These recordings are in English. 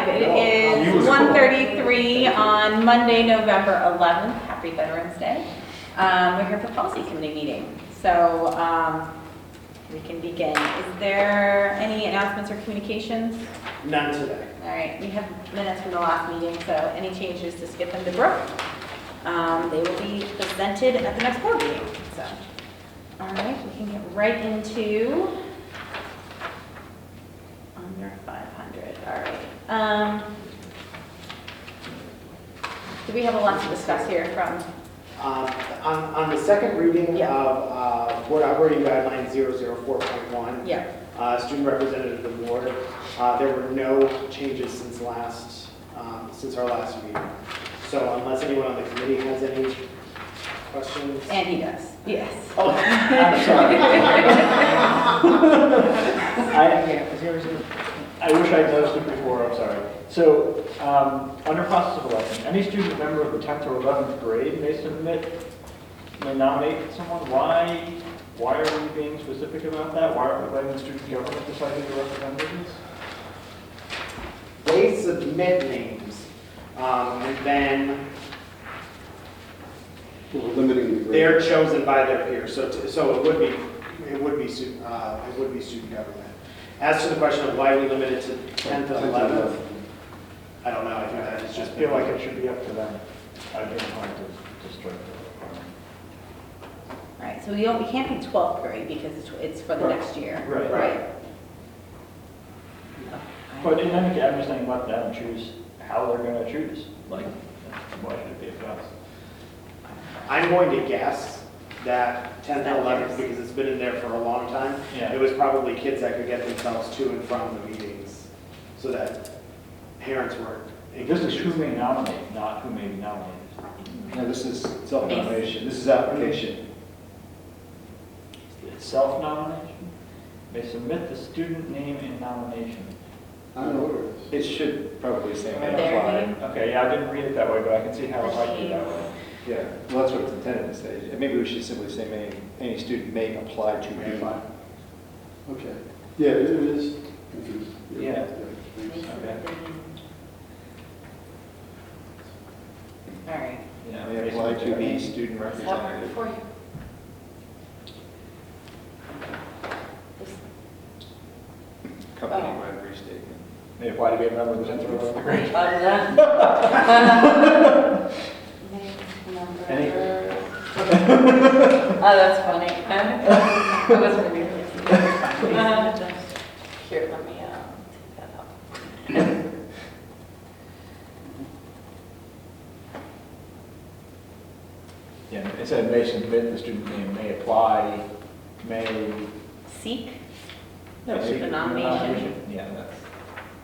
5. It is 1:33 on Monday, November 11th. Happy Veterans Day. We're here for policy committee meeting. So we can begin. Is there any announcements or communications? None today. All right, we have minutes from the last meeting, so any changes, just get them to Brooke. They will be presented at the next board meeting. So, all right, we can get right into under 500. All right. Do we have a lot to discuss here from? On the second reading Yeah. of Board Operating Guidelines 004.1, Yeah. Student Representative of the Board, there were no changes since our last meeting. So unless anyone on the committee has any questions. And he does. Yes. Oh, I'm sorry. I wish I'd noticed it before, I'm sorry. So, under process of election, any student member of the 10th or 11th grade may nominate someone. Why are we being specific about that? Why aren't we letting the student government decide who the representative is? They submit names, and then We're limiting the grade. they're chosen by their peers. So it would be student government. As to the question of why we limit it to 10th and 11th, I don't know. I think that is I just feel like it should be up to them. I didn't want to strike that. All right, so we can't be 12th grade because it's for the Right. next year. Right. Right. But in any case, I'm just saying let them choose how they're going to choose. Like, why should it be up to us? I'm going to guess that 10th and 11th, because it's been in there for a long time, Yeah. it was probably kids that could get themselves to and from the meetings, so that parents weren't. This is who may nominate, not who may be nominated. No, this is self-nomination. This is application. It's self-nomination. May submit the student name in nomination. I don't know what it is. It should probably say may Their apply. name? Okay, yeah, I didn't read it that way, but I can see how it might be that way. Yeah, well, that's what it's intended to say. Maybe we should simply say any student may apply to May do. apply. Okay. Yeah, it is confusing. Yeah. All right. Yeah, May apply to be student representative. Before you. Accompanied by a restatement. May apply to be a member of the 10th or 11th grade. Any? Oh, that's funny. I wasn't really Here, let me take that up. Yeah, it said may submit the student name, may apply, may. Seek? No, The nomination. Yeah, that's.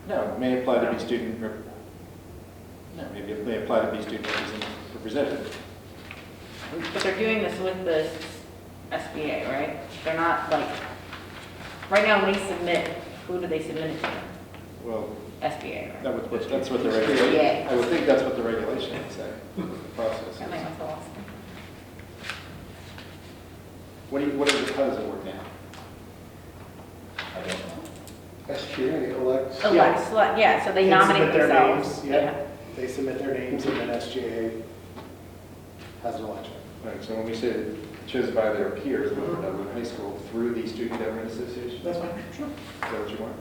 No, may apply to be student, no, maybe it may apply to be student representative. But they're doing this with the SBA, right? They're not like, right now when we submit, who do they submit it to? Well, SBA, right? that's what the regulation, Yeah. I would think that's what the regulation would say, process. That makes a lot of sense. How does it work now? I don't know. SGA elects. Select, yeah, so they Kids nominate submit their themselves. names, yeah. They submit their names, and then SGA has an election. Right, so when we say chosen by their peers, whether or not in high school, through the Student Government Association? That's fine, sure. Is that what you want?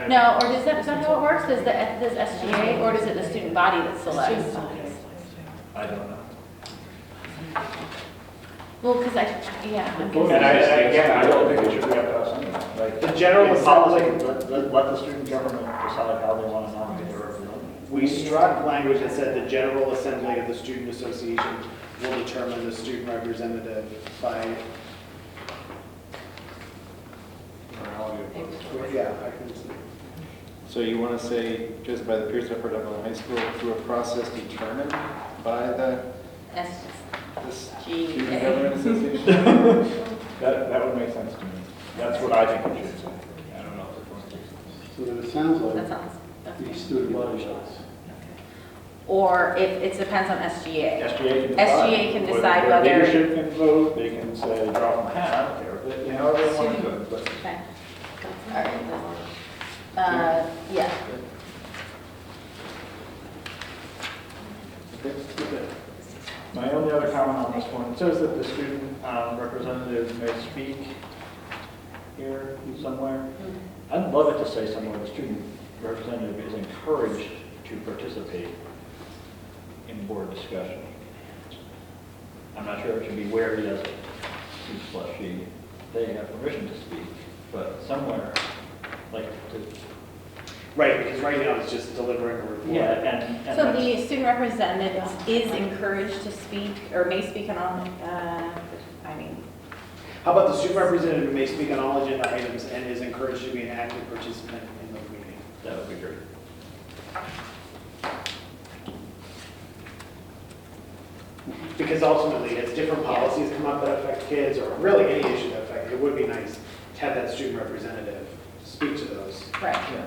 No, or is that how it works? Does SGA, or is it the student body that selects? I don't know. Well, because I'm And guessing. again, I don't think it should be up to us anyway. Like, The general in policy, assembly- let the student government decide how they want to nominate their representative. We struck language that said the General Assembly of the Student Association will determine the student representative by, Morality of votes. yeah, I can see. So you want to say chosen by the peers of Dublin High School through a process determined by the this Student Government Association? That would make sense to me. That's what I think it should say. I don't know if it wants to. So then it sounds That like sounds. each student body does. Or if it depends on SGA. SGA can decide. SGA can decide whether- Leadership can vote, they can say, draw from a hat, I don't care, but, you know, they want to do it. But Okay. All right. Yeah. My only other comment on this one, it says that the student representative may speak here somewhere. I'd love it to say somewhere the student representative is encouraged to participate in board discussion. I'm not sure it should be where he does it, he/she, they have permission to speak, but somewhere, like, to, Right, because right now it's just delivering a report. yeah, and So that's- the student representative is encouraged to speak, or may speak on, I mean, How about the student representative may speak on all agenda items and is encouraged to be an active participant in the meeting? that would be great. Because ultimately, as different policies come up that affect kids, or really any issue that affect, it would be nice to have that student representative speak to those. right. Yeah.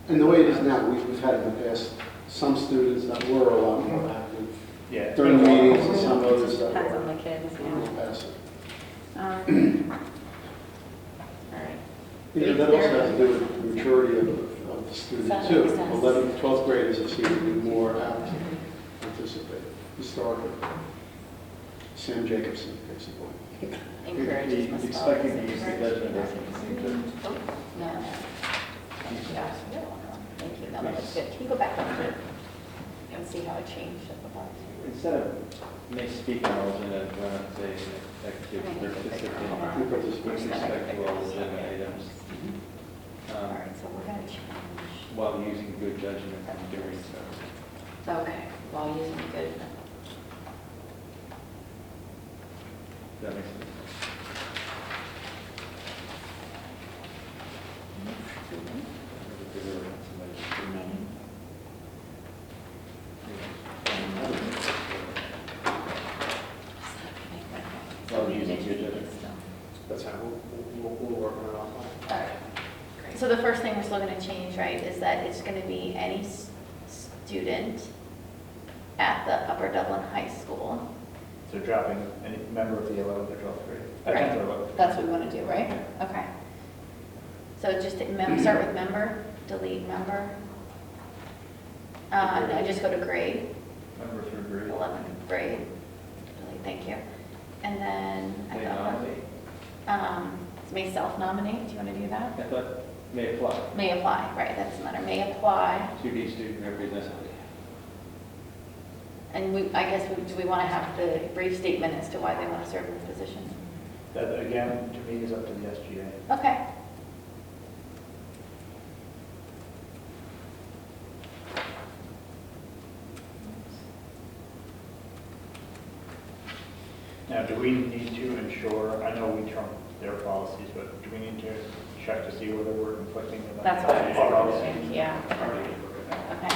And the way it is now, we've had in the past, some students that were a lot more active Yeah. during meetings and some others that Depends were on the kids, a little yeah. passive. All right. Yeah, that also has to do with the maturity of the student That too. makes sense. 11th, 12th graders are seen to be more apt to participate historically. Sam Jacobson, case in point. Encourages He's expecting to use the judgment as a No. Yeah. Thank you. No, that was good. Can you go back up there and see how it changed at the bottom? Instead of may speak on all agenda, why not say active participant Who participates? with respect to all agenda items? All right, so we're going to change. While using good judgment and doing so. Okay, while using good. That makes sense. While using good judgment. That's how we'll work on it offline. All right. So the first thing we're still going to change, right, is that it's going to be any student at the Upper Dublin High School. So dropping any member of the 11th or 12th grade. Right. 10th or 11th. That's what we want to do, right? Okay. So just start with member, delete member. No, just go to grade, Member through grade. 11th grade. Delete, thank you. And then, I May thought, nominate. may self-nominate, do you want to do that? I thought may apply May apply, right, that's the matter, may apply. to be student representative. And I guess, do we want to have the brief statement as to why they want to serve in the position? That, again, to me, is up to the SGA. Okay. Now, do we need to ensure, I know we trump their policies, but do we need to check to see whether we're conflicting with? That's what I SGA was policy? thinking, yeah. Okay.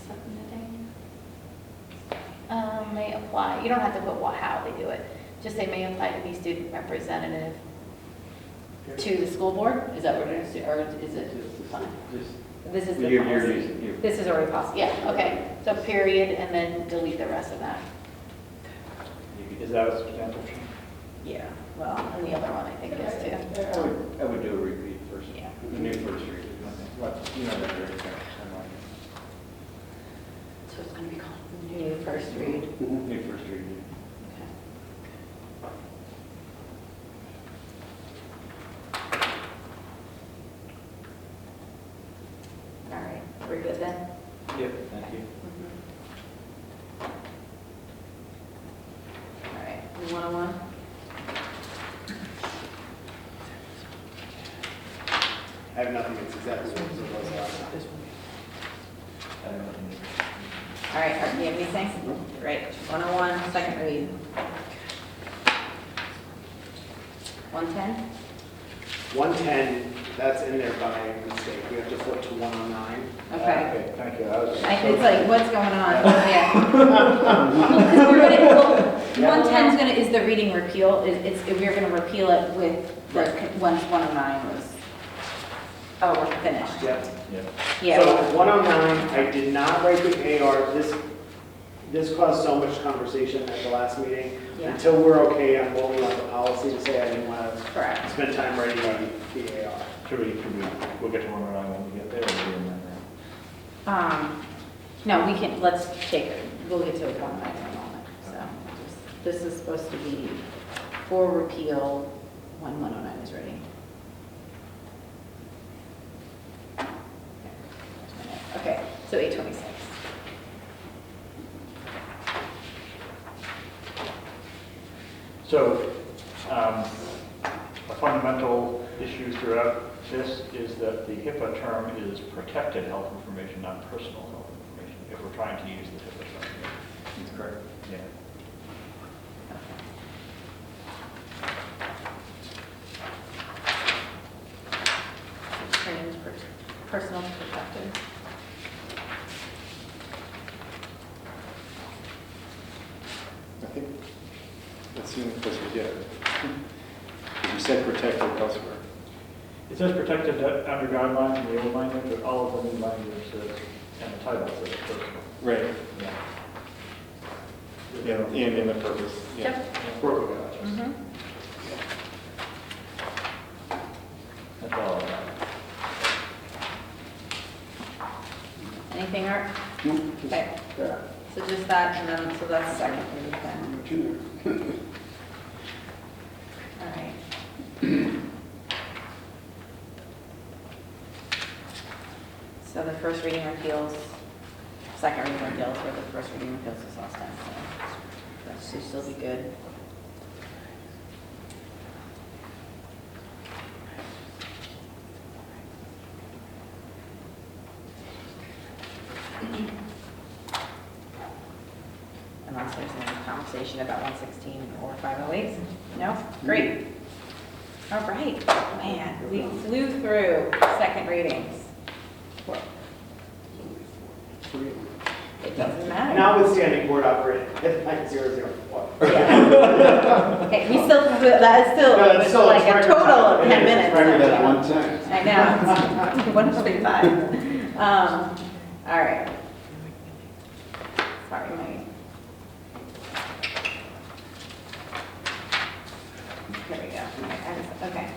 Submitting. May apply, you don't have to put how they do it, just say may apply to be student representative to the school board? Is that what it is, or is it fine? This is the You're policy. using, you. This is already possible. Yeah, okay, so period, and then delete the rest of that. Is that a substantial change? Yeah, well, And the other one, I think, is too. I would do a repeat first. Yeah. A new first read. What, you know that very fair. So it's going to be called new first read. New first read. Okay. all right, we're good then? Yep, thank you. All right, 101? I have nothing, it's exactly what it was last time. I don't know. All right, Art, do you have anything? Right, 101, second read. 110? 110, that's in there by mistake. We have to flip to 109. Okay. Thank you. It's like, what's going on? Yeah. Well, 'cause we're gonna, 110's gonna, is the reading repeal, we're gonna repeal it with the, once 109 was, oh, we're finished. Yep. Yeah. Yeah. So 109, I did not write the AR, this, this caused so much conversation at the last meeting. Yeah. Until we're okay on what we want the policy to say, I didn't want to Correct. spend time writing the AR. We'll get to 109 when we get there, or are we in that now? No, we can, let's take it, we'll get to it one item in a moment. So, this is supposed to be for repeal when 109 is ready. Okay, so 826. So, a fundamental issue throughout this is that the HIPAA term is protected health information, not personal health information, if we're trying to use the HIPAA term. That's correct. Yeah. Turn into personal protected. I think that's the only place we get it. You said protected elsewhere. It says protected under guidelines in the old language, but all of the new language says, and the title says personal. Right. Yeah. And in the purpose. Yeah. Yep. Work with that. Mhm. That's all I got. Anything, Art? Okay, Yeah. so just that, and then, so that's second read then. Much in there. All right. So the first reading repeals, second reading repeals, or the first reading repeals this last time, so that should still be good. Unless there's any conversation about 116 or 508. No? Great. All right, man, we flew through second readings. It doesn't matter. Notwithstanding board operating at 9004. Yeah. Okay, we still, that is still, No, it's it's still- like it's a record total of time. 10 It is, minutes. it's record now. That one time. I know, 135. All right. Sorry, my. Here we go. Okay.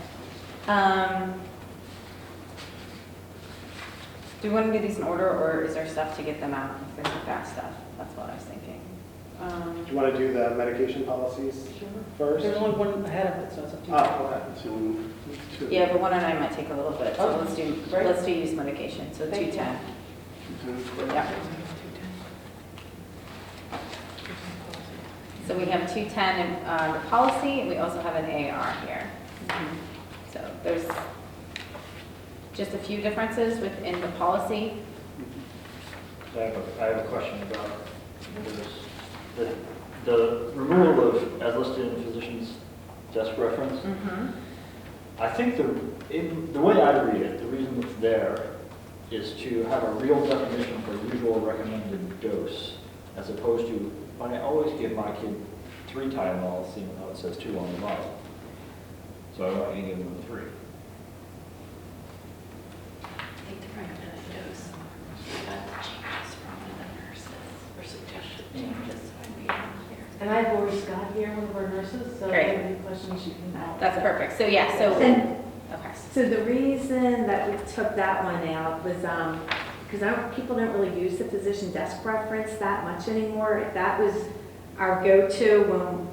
Do we want to do these in order, or is there stuff to get them out? If there's some fast stuff, that's what I was thinking. Do you want to do the medication policies first? There's only one ahead of it, so it's up to you. Oh, okay. So, two. Yeah, but 109 might take a little bit, so Okay, great. let's do use medication, so Thank you. 210. Yeah. So we have 210 in the policy, and we also have an AR here. So there's just a few differences within the policy. I have a question about this. The removal of, as listed in physician's desk reference, I think the way I read it, the reason it's there is to have a real definition for usual recommended dose, as opposed to, I always give my kid 3 Tylenols, even though it says 2 on the bottle. So I want you to give them 3. I think the recommended dose, got the changes from one of the nurses, or suggested changes, so I'd be unclear. And I have Lori Scott here, one of our nurses, so if Great. you have any questions, you can help. That's perfect. So yeah, so, And okay. so the reason that we took that one out was, because people don't really use the physician desk reference that much anymore. That was our go-to when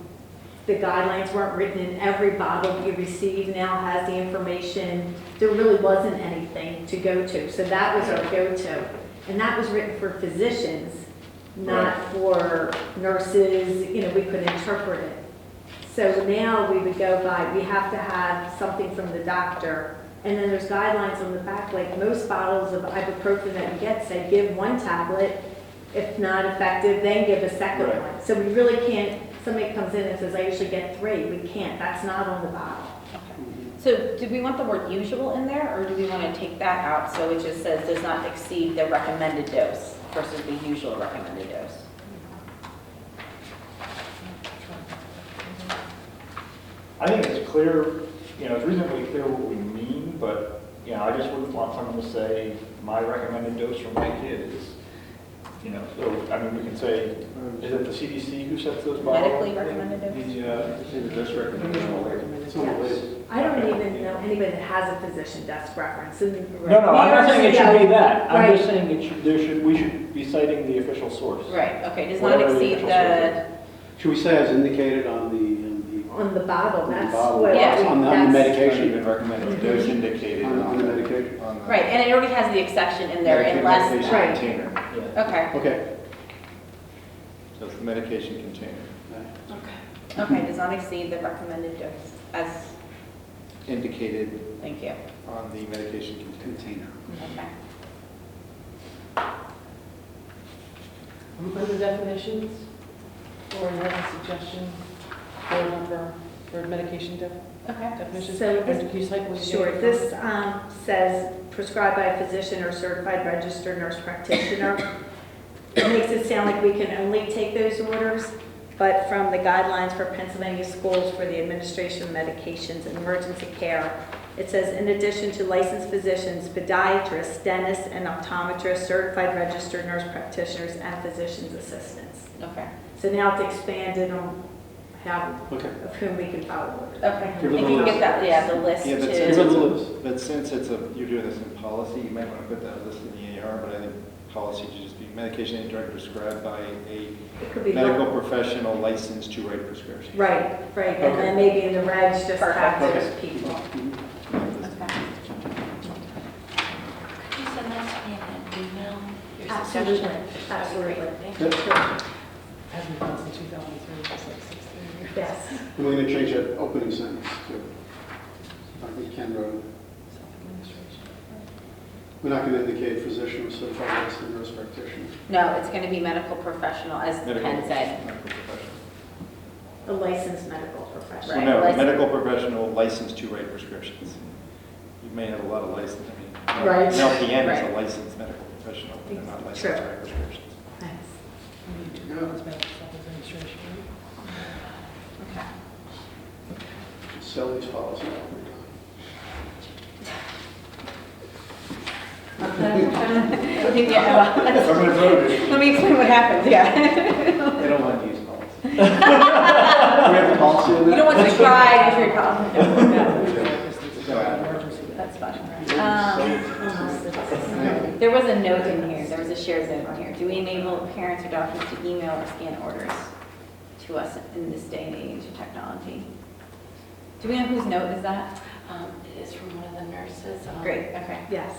the guidelines weren't written in every bottle you receive now has the information. There really wasn't anything to go to. So that was our go-to. And that was written for physicians, not for nurses, we could interpret it. So now we would go by, we have to have something from the doctor. And then there's guidelines on the back, like most bottles of ibuprofen that you get say give 1 tablet. If not effective, then give a second Right. one. So we really can't, somebody comes in and says, I usually get 3. We can't, that's not on the bottle. So do we want the word usual in there, or do we want to take that out so it just says does not exceed the recommended dose versus the usual recommended dose? I think it's clear, it's reasonably clear what we mean, but, I just wouldn't want someone to say, my recommended dose for my kid is You know, so, I mean, we can say, is it the CDC who sets those bylaws? Medically recommended dose? The just recommendation. It's on the label. I don't even know anybody that has a physician desk reference. And No, I'm not saying it should be that. I'm just Right. saying it should, we should be citing the official source. Right, okay, does not Whatever the exceed official the, Should we say as indicated on the On the bottle, that's bottle? what. Yeah. On the that's- medication? Even recommended dose indicated On the medication? on the right, and it already has the exception in there unless, medication Right. container. Yeah. okay, Okay. So it's the medication container okay, does not exceed the recommended dose, as, indicated thank you, on the medication container. okay. Under definitions, or you have a suggestion for a number for medication Okay. definitions? So Or this- can you cite what you Sure, gave? this says prescribed by a physician or certified registered nurse practitioner. It makes it sound like we can only take those orders, but from the guidelines for Pennsylvania schools for the administration of medications and emergency care, it says, in addition to licensed physicians, podiatrists, dentists, and optometrists, certified registered nurse practitioners, and physician's assistants. Okay, So now it's expanded on how, Okay. of whom we can follow orders. okay, Give if it you a can get that, yeah, the list Yeah, but to. since Give it it's a a, list. but since it's a, you're doing this in policy, you might want to put that list in the AR, but I think policy should just be medication and drug prescribed by a It could be. medical professional licensed to write prescriptions. Right, right, and then maybe in the regs, just have Perfect. those people. Okay. Could you send that to me in an email? Your Absolutely, suggestion? absolutely. Thank you. Hasn't been since 2003, just like 16 years. Yes, And we're going to change that opening sentence to, I think Ken wrote it. Self-administration. We're not going to indicate physician or certified registered nurse practitioner. No, it's going to be medical professional, as Medical- Ken said. medical professional. a licensed medical Well, professional. Right, no, licensed. medical professional licensed to write prescriptions. You may have a lot of license, I mean, Right. an LPN is Right. a licensed medical professional, but they're not licensed True. to write prescriptions. Nice. It's been self-administration. Okay. Sell these policies. Yeah, I'm gonna vote it. let me explain what happened, yeah. They don't want to use policy. Do we have a policy on You that? don't want to cry if you're calm. Emergency. That's fine. There was a note in here, there was a shared note in here. Do we enable parents or doctors to email or scan orders to us in this day and age of technology? Do we know whose note is that? It is from one of the nurses. Great, okay. Yes.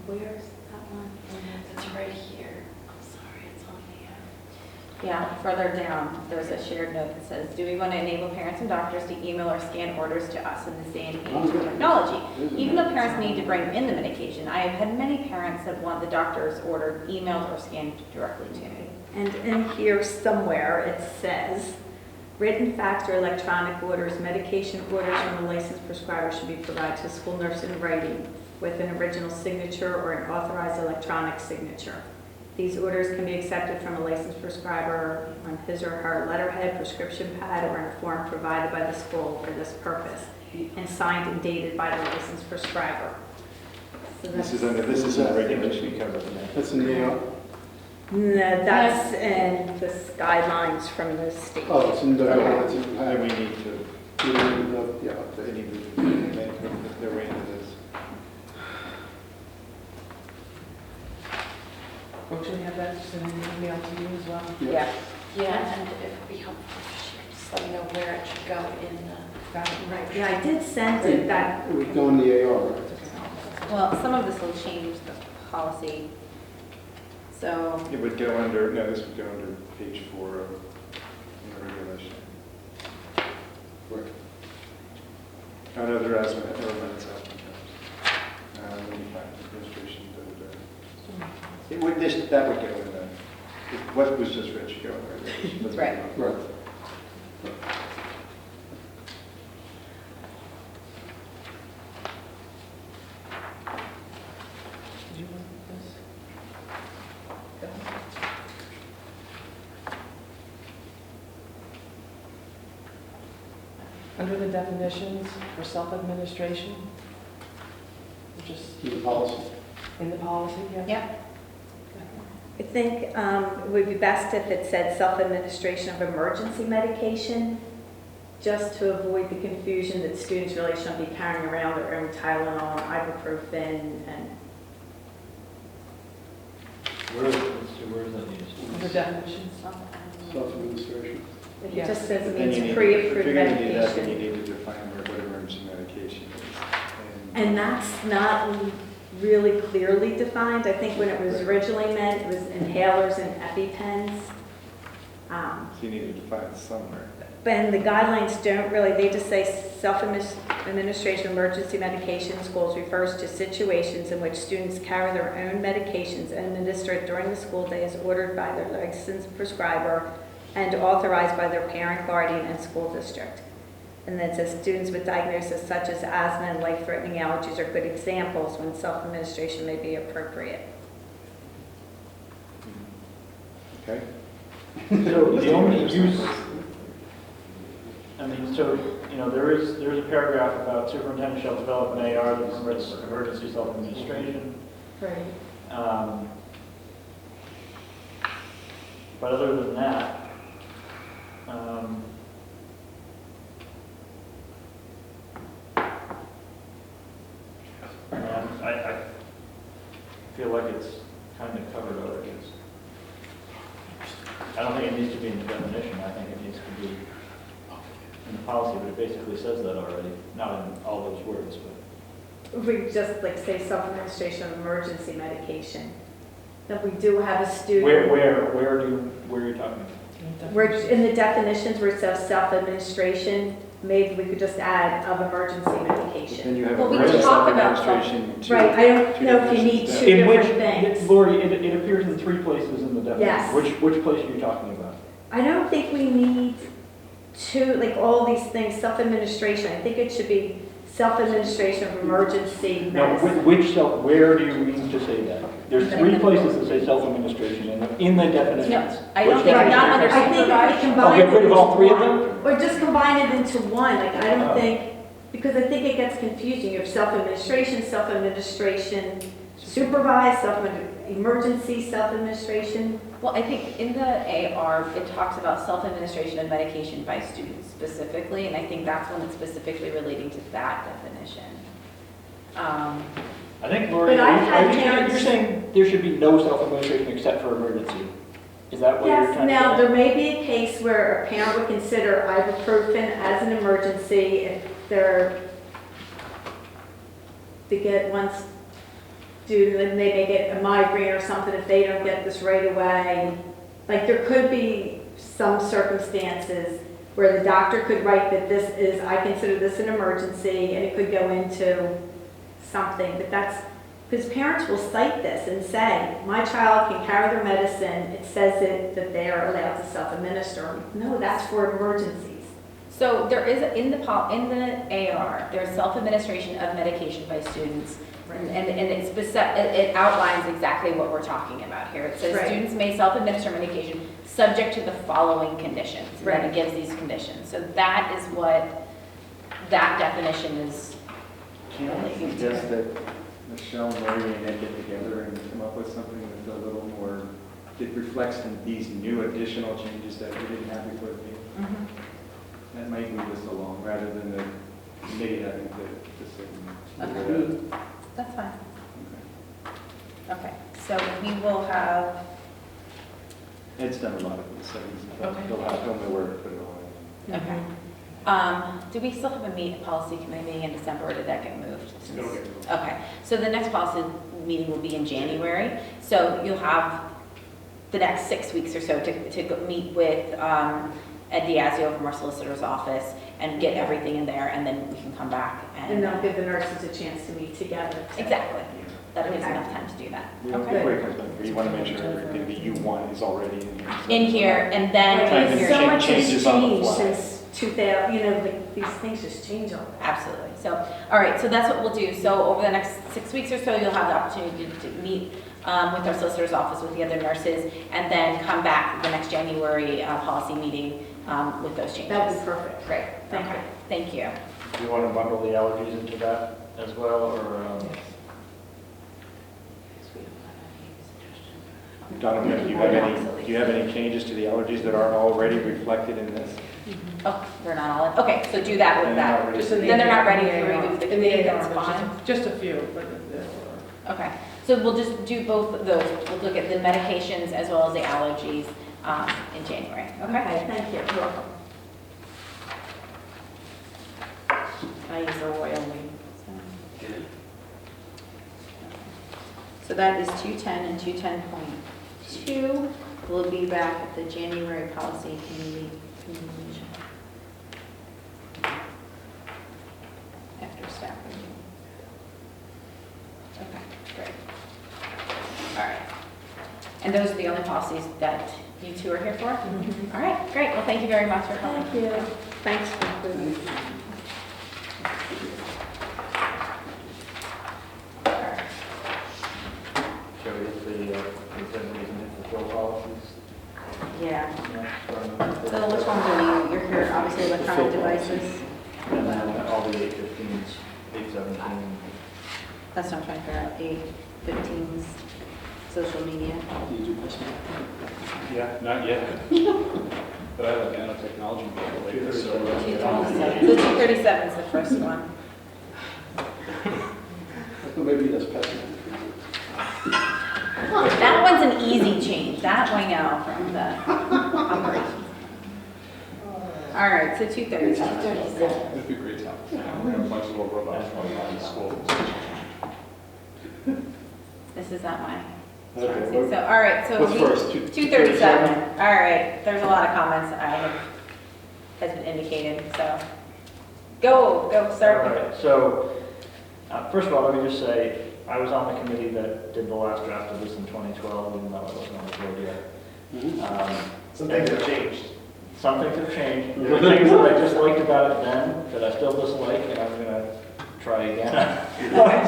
Where's that one? It's right here. I'm sorry, it's on the, Yeah, further down, there's a shared note that says, do we want to enable parents and doctors to email or scan orders to us in this day and age of technology? Even though parents need to bring in the medication, I have had many parents that want the doctor's order emailed or scanned directly to me. And in here somewhere, it says, written fax or electronic orders, medication orders from a licensed prescriber should be provided to school nurse in writing with an original signature or an authorized electronic signature. These orders can be accepted from a licensed prescriber on his or her letterhead, prescription pad, or in a form provided by the school for this purpose, and signed and dated by the licensed prescriber. So This is that's- under, this is in the We regulation. covered that. That's in the AR? No, that's in the guidelines from the state. Oh, it's in the, it's in the, And we need to, yeah, they update. need to make their way into this. Or should we have that just in an email to you as well? Yeah. yeah, and it would be helpful if she would just let me know where it should go in the. Got it. Right, yeah, I did send it, that, It would go in the AR, right? Well, some of this will change the policy. So, It would go under, no, this would go under page 4 of the regulation. Right. Oh, no, there are some elements out there. Let me find administration. It would, this, that would go in the, what was just read should go in the regulation. That's Right. Right. Did you want this? Under the definitions for self-administration, which is In the policy. in the policy, yeah? yep, I think it would be best if it said self-administration of emergency medication, just to avoid the confusion that students really shouldn't be carrying around their own Tylenol, ibuprofen, and Where is that used? The definitions. Self-administration. it just says it Then you means need- pre-approved If you're gonna do that, then you medication. need to define what emergency medication is. And that's not really clearly defined. I think when it was originally meant, it was inhalers and EpiPens. So you need to define it somewhere. And the guidelines don't really, they just say self-administration of emergency medication in schools refers to situations in which students carry their own medications and administer it during the school day as ordered by their licensed prescriber and authorized by their parent, guardian, and school district. And then it says students with diagnoses such as asthma and life-threatening allergies are good examples when self-administration may be appropriate. Okay? So the only use, I mean, so, you know, there's a paragraph about superintendent shall develop an AR that permits emergency self-administration. Right. But other than that, and I feel like it's kind of covered already. I don't think it needs to be in the definition, I think it needs to be in the policy, but it basically says that already, not in all those words, but. If we just like say self-administration of emergency medication, that we do have a student. Where are you talking? Where, in the definitions where it says self-administration, maybe we could just add of emergency But then medication. you have Well, we can emergency talk about self-administration. two- Right, I don't two know if you need definitions two down. In which, different things. Lori, it appears in 3 places in the definition. Yes. Which place are you talking about? I don't think we need two, like all these things, self-administration. I think it should be self-administration of emergency No, medicine. where do you mean to say that? There's 3 places that say self-administration in the definitions. No, I don't Which think, definition? not under I think if we supervised. combine Oh, get rid of all 3 of it them? into one, or just combine it into one, like I Oh. don't think, because I think it gets confusing. You have self-administration, supervised, emergency self-administration. Well, I think in the AR, it talks about self-administration of medication by students specifically, and I think that's one that's specifically relating to that definition. I think, Lori, But I've had you're parents- saying there should be no self-administration except for emergency. Is that what you're Yes, trying to now, say? there may be a case where a parent would consider ibuprofen as an emergency if they get one student, and they may get a migraine or something if they don't get this right away. Like, there could be some circumstances where the doctor could write that this is, I consider this an emergency, and it could go into something, but that's, because parents will cite this and say, my child can carry their medicine, it says that they are allowed to self-administer. No, that's for emergencies. So there is, in the AR, there's self-administration of medication by students, and it outlines exactly what we're talking about here. It says Right. students may self-administer medication subject to the following conditions, and then Right. it gives these conditions. So that is what that definition is. Can I suggest that Michelle, Mary, and Ed get together and come up with something that's a little more, that reflects these new additional changes that we didn't have before the meeting? That might move us along, rather than the committee having to sit and figure it out. That's fine. Okay, so we will have, Ed's done a lot of these, so he'll know where to put it all in. okay. Do we still have a policy committee meeting in December, or did that get moved? It'll get moved. Okay, so the next policy meeting will be in January, so you'll have the next 6 weeks or so to go meet with Ed Diazio from our solicitor's office and get everything in there, and then we can come back And and. they'll give the nurses a chance to meet together. Exactly, that'll give us Okay. enough time to do that. We Okay. before it comes back, you want to make sure everything that you want is already in here. In here, and then. Right, Trying to and change- so much has changes on the changed fly. since 2000, you know, like, these things just change all the time. Absolutely. So, all right, so that's what we'll do. So over the next 6 weeks or so, you'll have the opportunity to meet with our solicitor's office, with the other nurses, and then come back the next January policy meeting with those changes. That would be perfect. Great. Thank Okay. you. Thank you. Do you want to bundle the allergies into that as well, or? Donovan, do you have any changes to the allergies that aren't already reflected in this? Oh, they're not all in, okay, so do that with that. Just in the Then they're not ready AR. to remove the In the committee, AR, that's there's fine. Just a few, but there were. Okay, so we'll just do both of those. We'll look at the medications as well as the allergies in January, okay? Okay, thank you. You're welcome. I use a royal we. So that is 210 and 210.2. We'll be back at the January policy committee convening after staff review. Okay, great. All right. And those are the only policies that you two are here for? All right, great. Well, thank you very much for coming. Thank you. Thanks for including me. Shall we hit the consent reason for fill policies? Yeah. Next, So which one do you, you're here, obviously electronic devices. And then all the 815s, 817. That's what I'm trying to figure out, 815s, social media. Do you do personal? Yeah, not yet. But I have a nanotechnology model later, so. 237. The 237 is the first one. Well, maybe that's personal. That one's an easy change, that we know from the operations. All right, so 237. It'd be great time. We have a bunch of little robots running around the school. This is not my. Okay, So, all right, so. what's we- first? 237, all right, there's a lot of comments has been indicated, so. Go, All start. right, so, first of all, let me just say, I was on the committee that did the last draft of this in 2012, even though I wasn't on the board yet. Some things have changed. Some things have changed. There are things that I disliked about it then that I still dislike, and I'm gonna try again.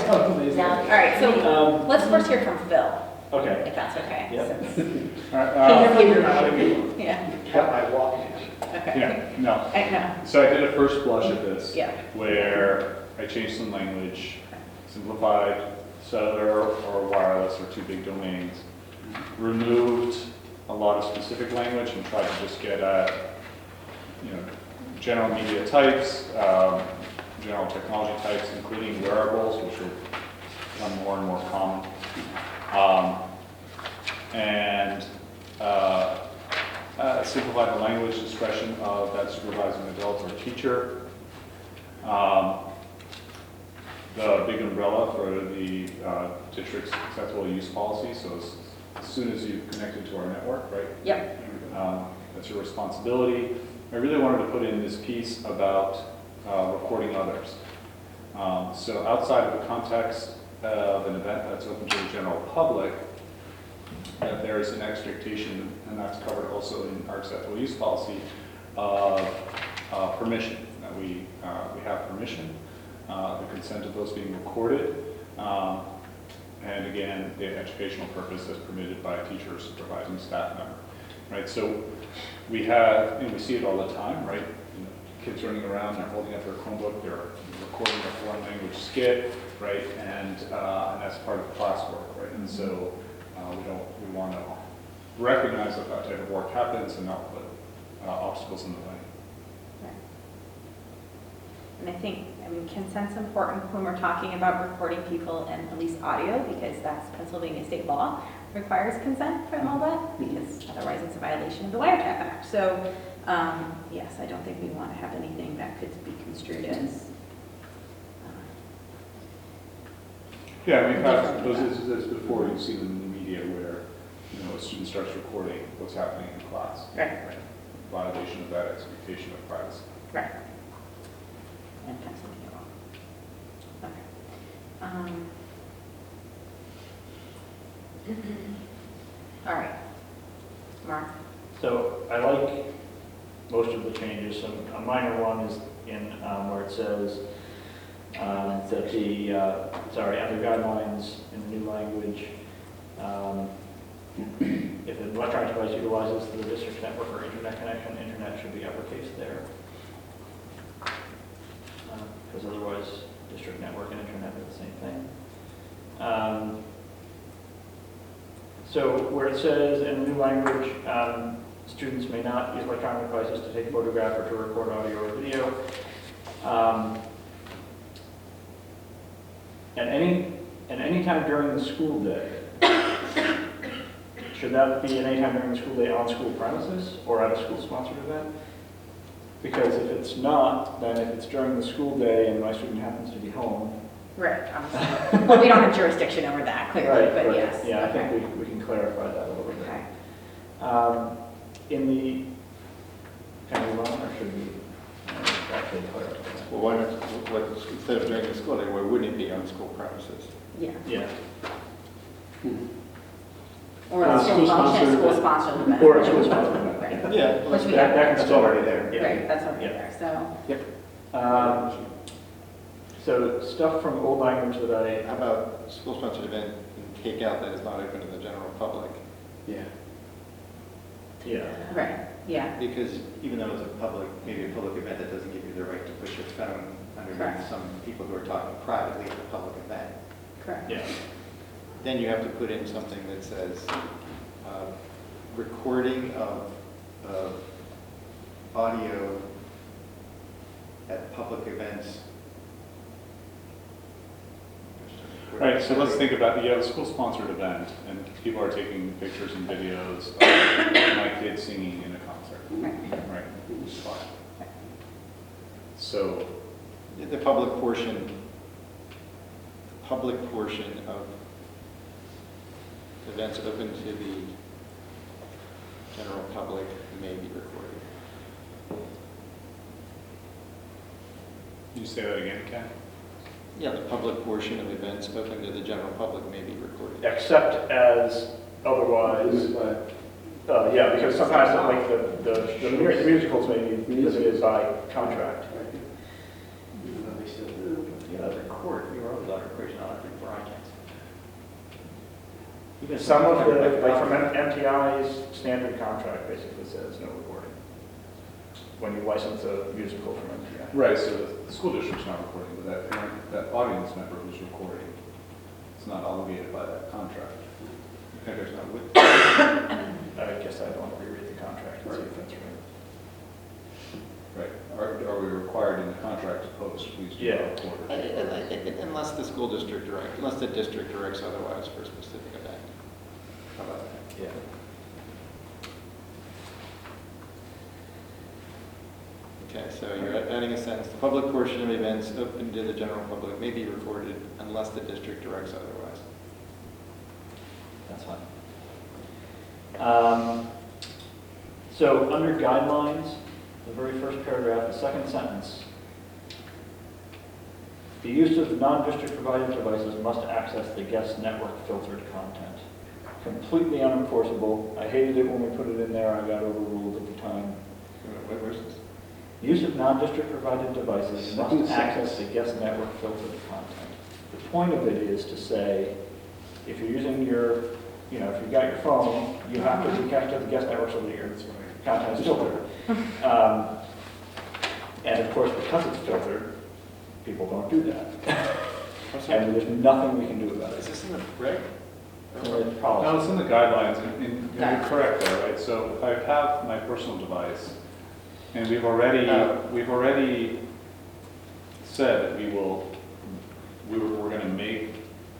Some of these All things. right, so let's first hear from Phil, Okay. if that's okay. Yep. since- Yeah, Kept my walk. okay. Yeah, no. I know, So I did a first blush at this. yeah. Where I changed some language, simplified cellular or wireless or two big domains, removed a lot of specific language and tried to just get at, general media types, general technology types, including wearables, which will become more and more common. And simplify the language expression of that supervising adult or teacher. The big umbrella for the district's acceptable use policy, so as soon as you've connected to our network, right? Yep. That's your responsibility. I really wanted to put in this piece about recording others. So outside of the context of an event that's open to the general public, that there is an expectation, and that's covered also in our acceptable use policy, of permission, that we have permission, the consent of those being recorded, and again, the educational purpose as permitted by a teacher or supervising staff member, right? So we have, we see it all the time, right? Kids running around, they're holding up their Chromebook, they're recording a foreign language skit, right? And that's part of the classwork, right? And so we want to recognize that that type of work happens and not put obstacles in the way. And I think, consent's important when we're talking about recording people and at least audio, because that's Pennsylvania state law requires consent for all that, because otherwise it's a violation of the Wiretap Act. So, yes, I don't think we want to have anything that could be construed as. Yeah, we've had those instances before, you've seen them in the media where, a student starts recording what's happening in class. Right. Violation of that expectation of privacy. Right. And Pennsylvania law. Okay. All right. Mark? So I like most of the changes. A minor one is in where it says that under guidelines in the new language, if an electronic device utilizes the district's network or internet connection, internet should be uppercase there. Because otherwise, district network and internet are the same thing. So where it says in new language, students may not use electronic devices to take a photograph or to record audio or video. And any time during the school day. Should that be at any time during the school day on school premises or at a school-sponsored event? Because if it's not, then if it's during the school day and my student happens to be home. Right. Well, we don't have jurisdiction over that clearly, but right. yes. Yeah, I Okay. think we can clarify that a little bit. Okay. In the, can we move on, or should we actually clarify that? Well, why not, instead of during the school day, why wouldn't it be on school premises? Yeah. Yeah. Or a school function, school-sponsored event. Or a school-sponsored event. Right. Yeah. Which we That- have. That's already there. Yeah. Right, that's already Yeah. there, so. So stuff from old language that I, How about school-sponsored event and take out that is not open to the general public? Yeah. yeah. Right, yeah, Because even though it's a public, maybe a public event, that doesn't give you the right to push your phone underneath Correct. some people who are talking privately at a public event. correct. Yeah. Then you have to put in something that says, recording of Audio at public events. Right, so let's think about, you have a school-sponsored event, and people are taking pictures and videos of my kids singing in a concert. Right, it's fine. So, the public portion of events open to the general public may be recorded. can you say that again, Ken? Yeah, the public portion of events open to the general public may be recorded. Except as otherwise, yeah, because sometimes like the musicals may be limited by contract. Yeah, the court, you're always under pressure on every project. Even Some of the, like from MTI's standard contract basically says no recording. When you license a musical from MTI. Right, so the school district's not recording, but that audience member who's recording, it's not obligated by that contract. And there's no with. I guess I'd want to reread the contract and see if that's right. Right, are we required in the contract to post, please do not record? Unless the school district unless the district directs otherwise for a specific event. How about that? Yeah. Okay, so you're adding a sentence, the public portion of events open to the general public may be recorded unless the district directs otherwise. That's fine. So under guidelines, the very first paragraph, the second sentence, the use of non-district provided devices must access the guest network filtered content. Completely unenforceable. I hated it when we put it in there. I got overruled at the time. Where's this? Use of non-district provided devices must access the guest network filtered content. The point of it is to say, if you're using your, if you've got your phone, you have to reconnect to the guest network so that your content is filtered. And of course, because it's filtered, people don't do that. And there's nothing we can do about Is it. this in the reg? It's No, policy. it's in the guidelines, and you're correct there, right? So if I have my personal device, and we've already said that we're going to make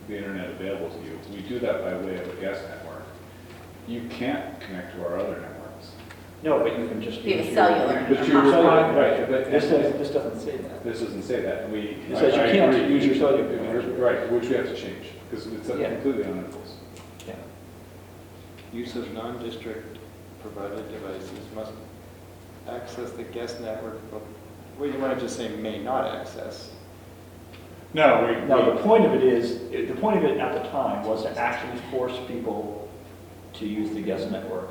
the internet available to you. We do that by way of a guest network. You can't connect to our other networks. No, but you can just You have use a your- cellular. But you're required, right, This doesn't say that. this doesn't say that. It says you can't use your cellular. Right, which we have to change, because it's Yeah. completely unenforceable. Yeah. Use of non-district provided devices must access the guest network. Well, you want to just say may not access. No, No, the point of it at the time was to actually force people to use the guest network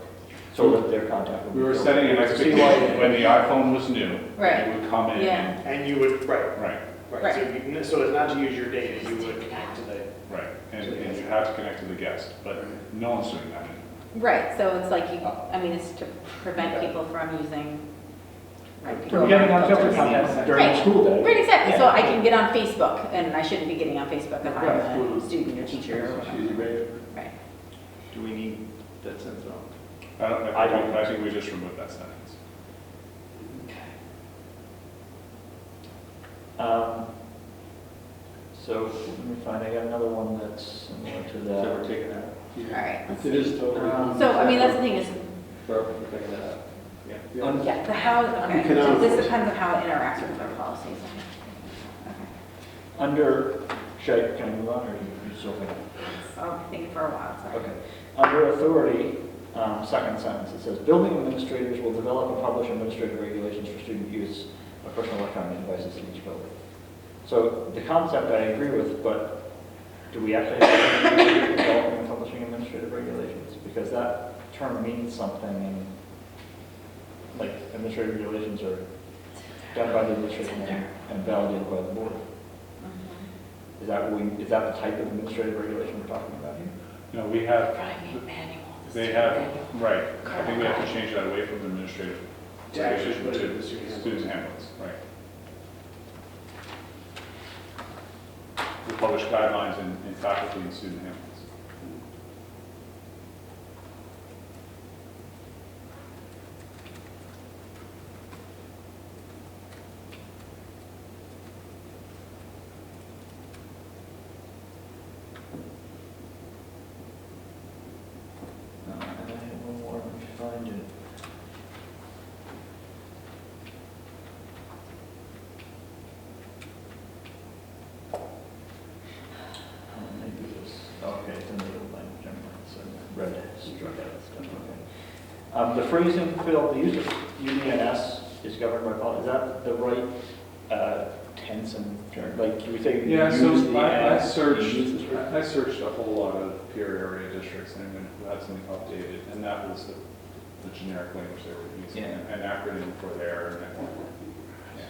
so that their contact would be. we were filtered. setting an expectation when the iPhone was new. Right. It would come in. Yeah. And you would, right, Right, right. So it's not to use your data, you would connect to the, right. And you have to connect to the guest, but no one's doing that anymore. Right, so it's like it's to prevent people from using. From getting unfiltered content during the Right. school day. Right, exactly, Yeah. so I can get on Facebook, and I shouldn't be getting on Facebook if I'm a student or teacher or whatever. Right. Do we need that sentence on? I think we just removed that sentence. So let me find, I got another one that's similar to So that. we're taking that out. All right. It is totally. So, I mean, that's the thing is, We're taking that out. Un- Yeah, the how, okay, can, so this depends on how it interacts with our policies. Okay. Under, can I move on, or you still think? I'll think for a while, sorry. Okay. Under authority, second sentence, it says, building administrators will develop and publish administrative regulations for student use of personal electronic devices in each building. So the concept I agree with, but do we actually have to developing and publishing administrative regulations? Because that term means something, and like administrative regulations are done by the administration and validated by the board. Is that is that the type of administrative regulation we're talking about here? No, we have, probably manual. they have, right, I think we have to change that away from administrative To actually regulation put it in to the student handbook. student handbooks, right. We publish guidelines in faculty and student handbooks. And I have one more, let me find it. Maybe this, okay, it's in the old language, never mind, so red struck out stuff, okay. The phrasing, Phil, the use of UDNS is governed by policy, is that the right tense and term, like, can we say Yeah, use so the I as, searched, use this word? I searched a whole lot of peer area districts and who had something updated, and that was the generic language they were using, Yeah. an acronym for their network. Yeah.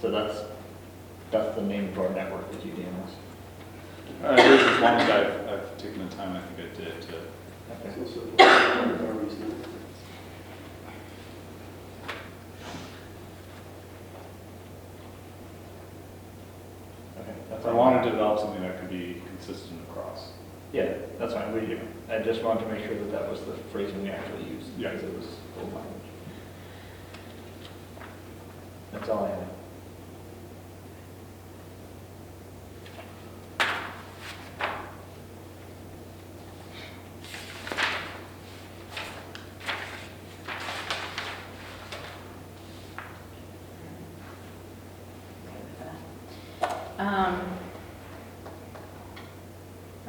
So that's the name of our network is UDNS. Just as long as I've taken the time, I think I did, to Okay. It's also Darby's name. Okay, that's I all. wanted to develop something that could be consistent across. Yeah, that's fine, I just wanted to make sure that that was the phrasing we actually used, Yeah. because it was old language. That's all I have.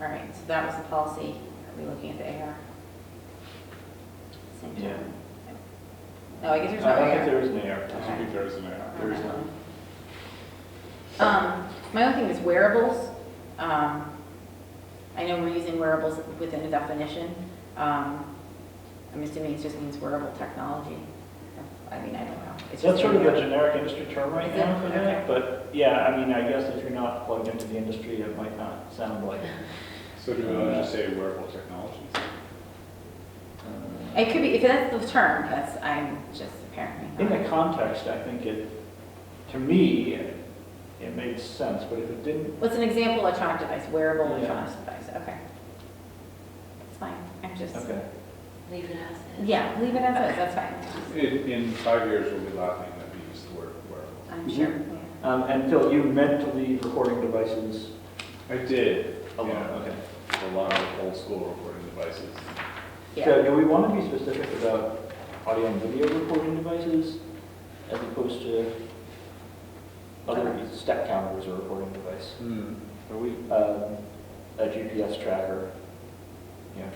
All right, so that was the policy. Are we looking at the AR? Same Yeah. time. No, I guess there's no I don't think AR. there is an AR. I think there's an error. There is none. My other thing is wearables. I know we're using wearables within the definition. I'm assuming it just means wearable technology. I mean, I don't know. It's That's just sort of a wearable. generic industry term right Is now it? for Okay. that, but yeah, I mean, I guess if you're not plugged into the industry, it might not sound like. So do we want to just say wearable technologies? It could be, if that's the term, that's, I'm just apparently. In not- the context, I think to me, it made sense, but if it didn't, What's an example electronic device? Wearable Yeah. electronic device, okay. It's fine, I'm just, okay. Leave it as is. yeah, leave it as is, that's fine. In 5 years, we'll be laughing that we used the word wearable. I'm sure, yeah. And Phil, you meant to leave recording devices I did. alone, Yeah. okay. A lot of old school recording devices. Yeah. So do we want to be specific about audio and video recording devices as opposed to other step counters or recording device? Are we? A GPS tracker,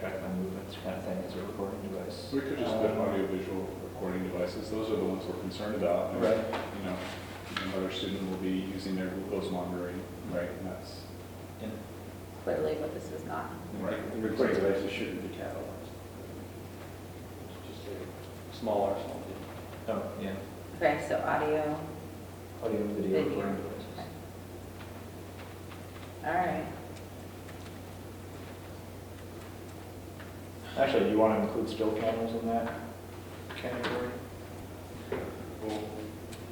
track my movements kind of thing as a recording device. We could just put audiovisual recording devices. Those are the ones we're concerned about. And, Right. Another student will be using their glucose monitoring, right? And that's Clearly, but this is not. right. The recording devices shouldn't be cataloged. Just say small arsenal. Oh, yeah. Okay, so audio, Audio and video Video. recording devices. all right. Actually, do you want to include still cameras in that category? Well,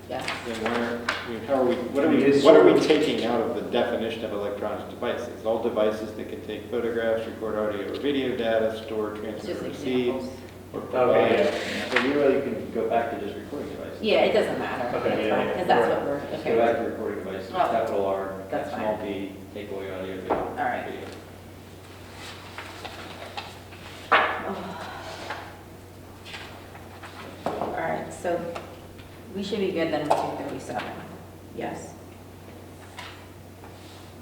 Yes. Then where, I mean, how are we, what are we taking out of the definition of electronic devices? All devices that can take photographs, record audio or video data, store, transfer, Just receive, examples. or Okay, provide. yeah. So you really can go back to just recording devices. Yeah, it doesn't matter. Okay, That's yeah, fine, yeah. because that's what we're, Just okay. go back to recording devices, Oh, capital R, that's small fine. b, take away audio, video. All right. video. All right, so we should be good then with 237. Yes,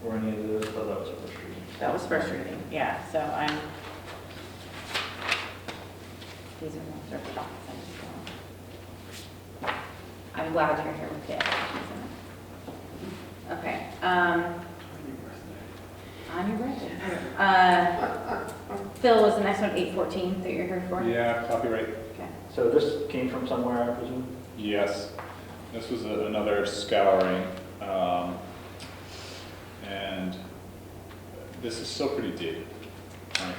Or any of those, oh, that was first reading. that was first reading, yeah, so I'm, these are ones that are thoughts, I'm glad you're here with the execution. Okay, on your birthday. Phil, was the next one 814 that you're here for? Yeah, copyright. Okay. So this came from somewhere, I presume? Yes, this was another scouring, and this is still pretty deep. Right?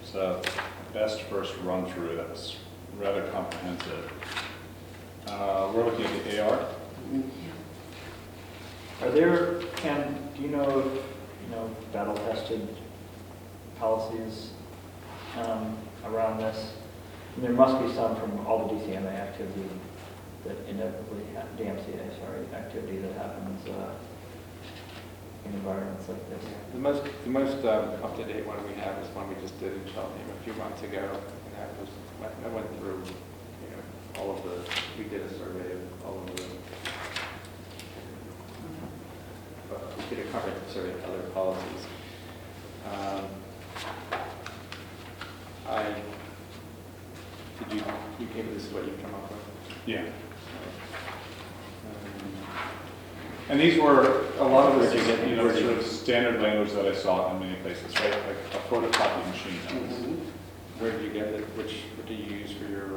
So best first run through, that was rather comprehensive. We're looking at the AR. Are there, Ken, do you know of, battle tested policies around this? And there must be some from all the DCMA activity that inevitably, DMCA, sorry, activity that happens in environments like this. The most up-to-date one we have is one we just did in Cheltenham a few months ago. And that was, I went through, all of the, we did a survey of all of the, we did a comprehensive survey of other policies. You came, this is what you've come up with? Yeah. And these were, a lot of this is, sort of standard language that I saw in many places, right? Like a photocopy machine. Where did you get it? What do you use for your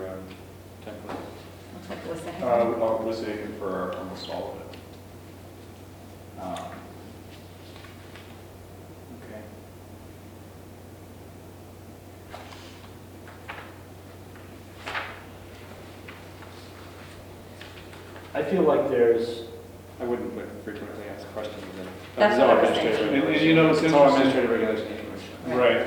template? Looks like it was the head. I was taken for almost all of it. Okay. I feel like there's, I wouldn't put frequently asked questions in. That's It's all what I was administrative thinking. And regulation. it's all interesting. administrative regulation anyway. Right.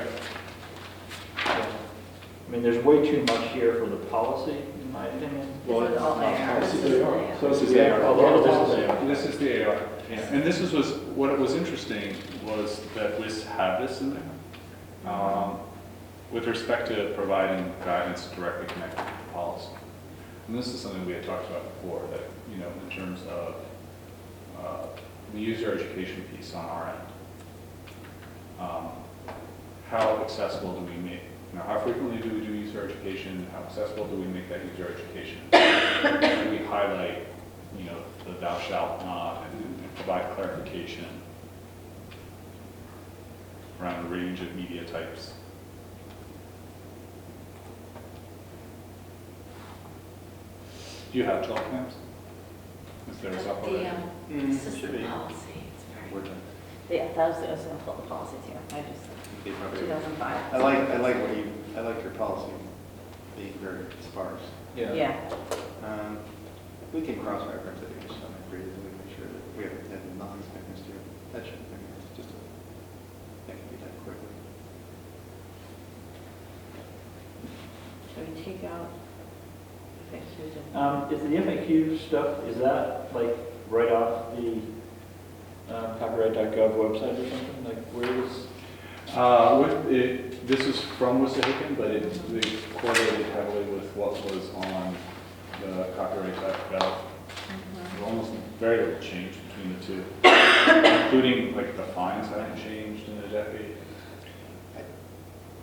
I mean, there's way too much here for the policy, in my opinion. This is all AR. This is AR. So this is AR. Oh, this is AR. This is the AR. Yeah. And this was what was interesting was that WIS had this in there with respect to providing guidance directly connected to the policy. And this is something we had talked about before, that, in terms of the user education piece on our end. How accessible do we make, how frequently do we do user education? How accessible do we make that user education? Do we highlight, the thou shalt not and provide clarification around a range of media types? Do you have Cheltenham's? Is there a supplement? This is Should the be. policy. It's very- We're done. Yeah, that was going to pull the policies here. I just, You probably- 2005. I like your policy being very sparse. Yeah. We can cross-reference it to some degree to make sure that we haven't had non-spenders here. That shouldn't, it's just that can be done quickly. Should we take out FAQs? Is the FAQ stuff, is that like right off the copyright.gov website or something? Like where is? This is from Wissahickon, but it correlated heavily with what was on the copyright.gov. There's almost very little change between the two, including like the fines haven't changed in a decade.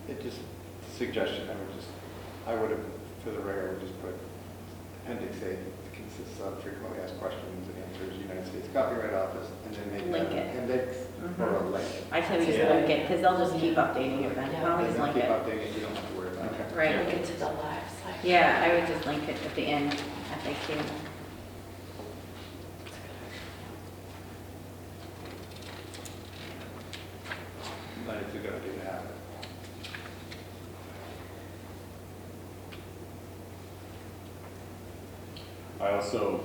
It just, suggestion, I would have, for the record, I would just put Appendix A consists of frequently asked questions and answers, United States Copyright Office, and then maybe Link an it. appendix or a link. I say we just Yeah. link it, because they'll just keep updating it then. Why don't we just link Keep it? updating it, you don't have to worry about it. Right. Link it to the live site. Yeah, I would just link it at the end, FAQ. But it's a good idea to have it. I also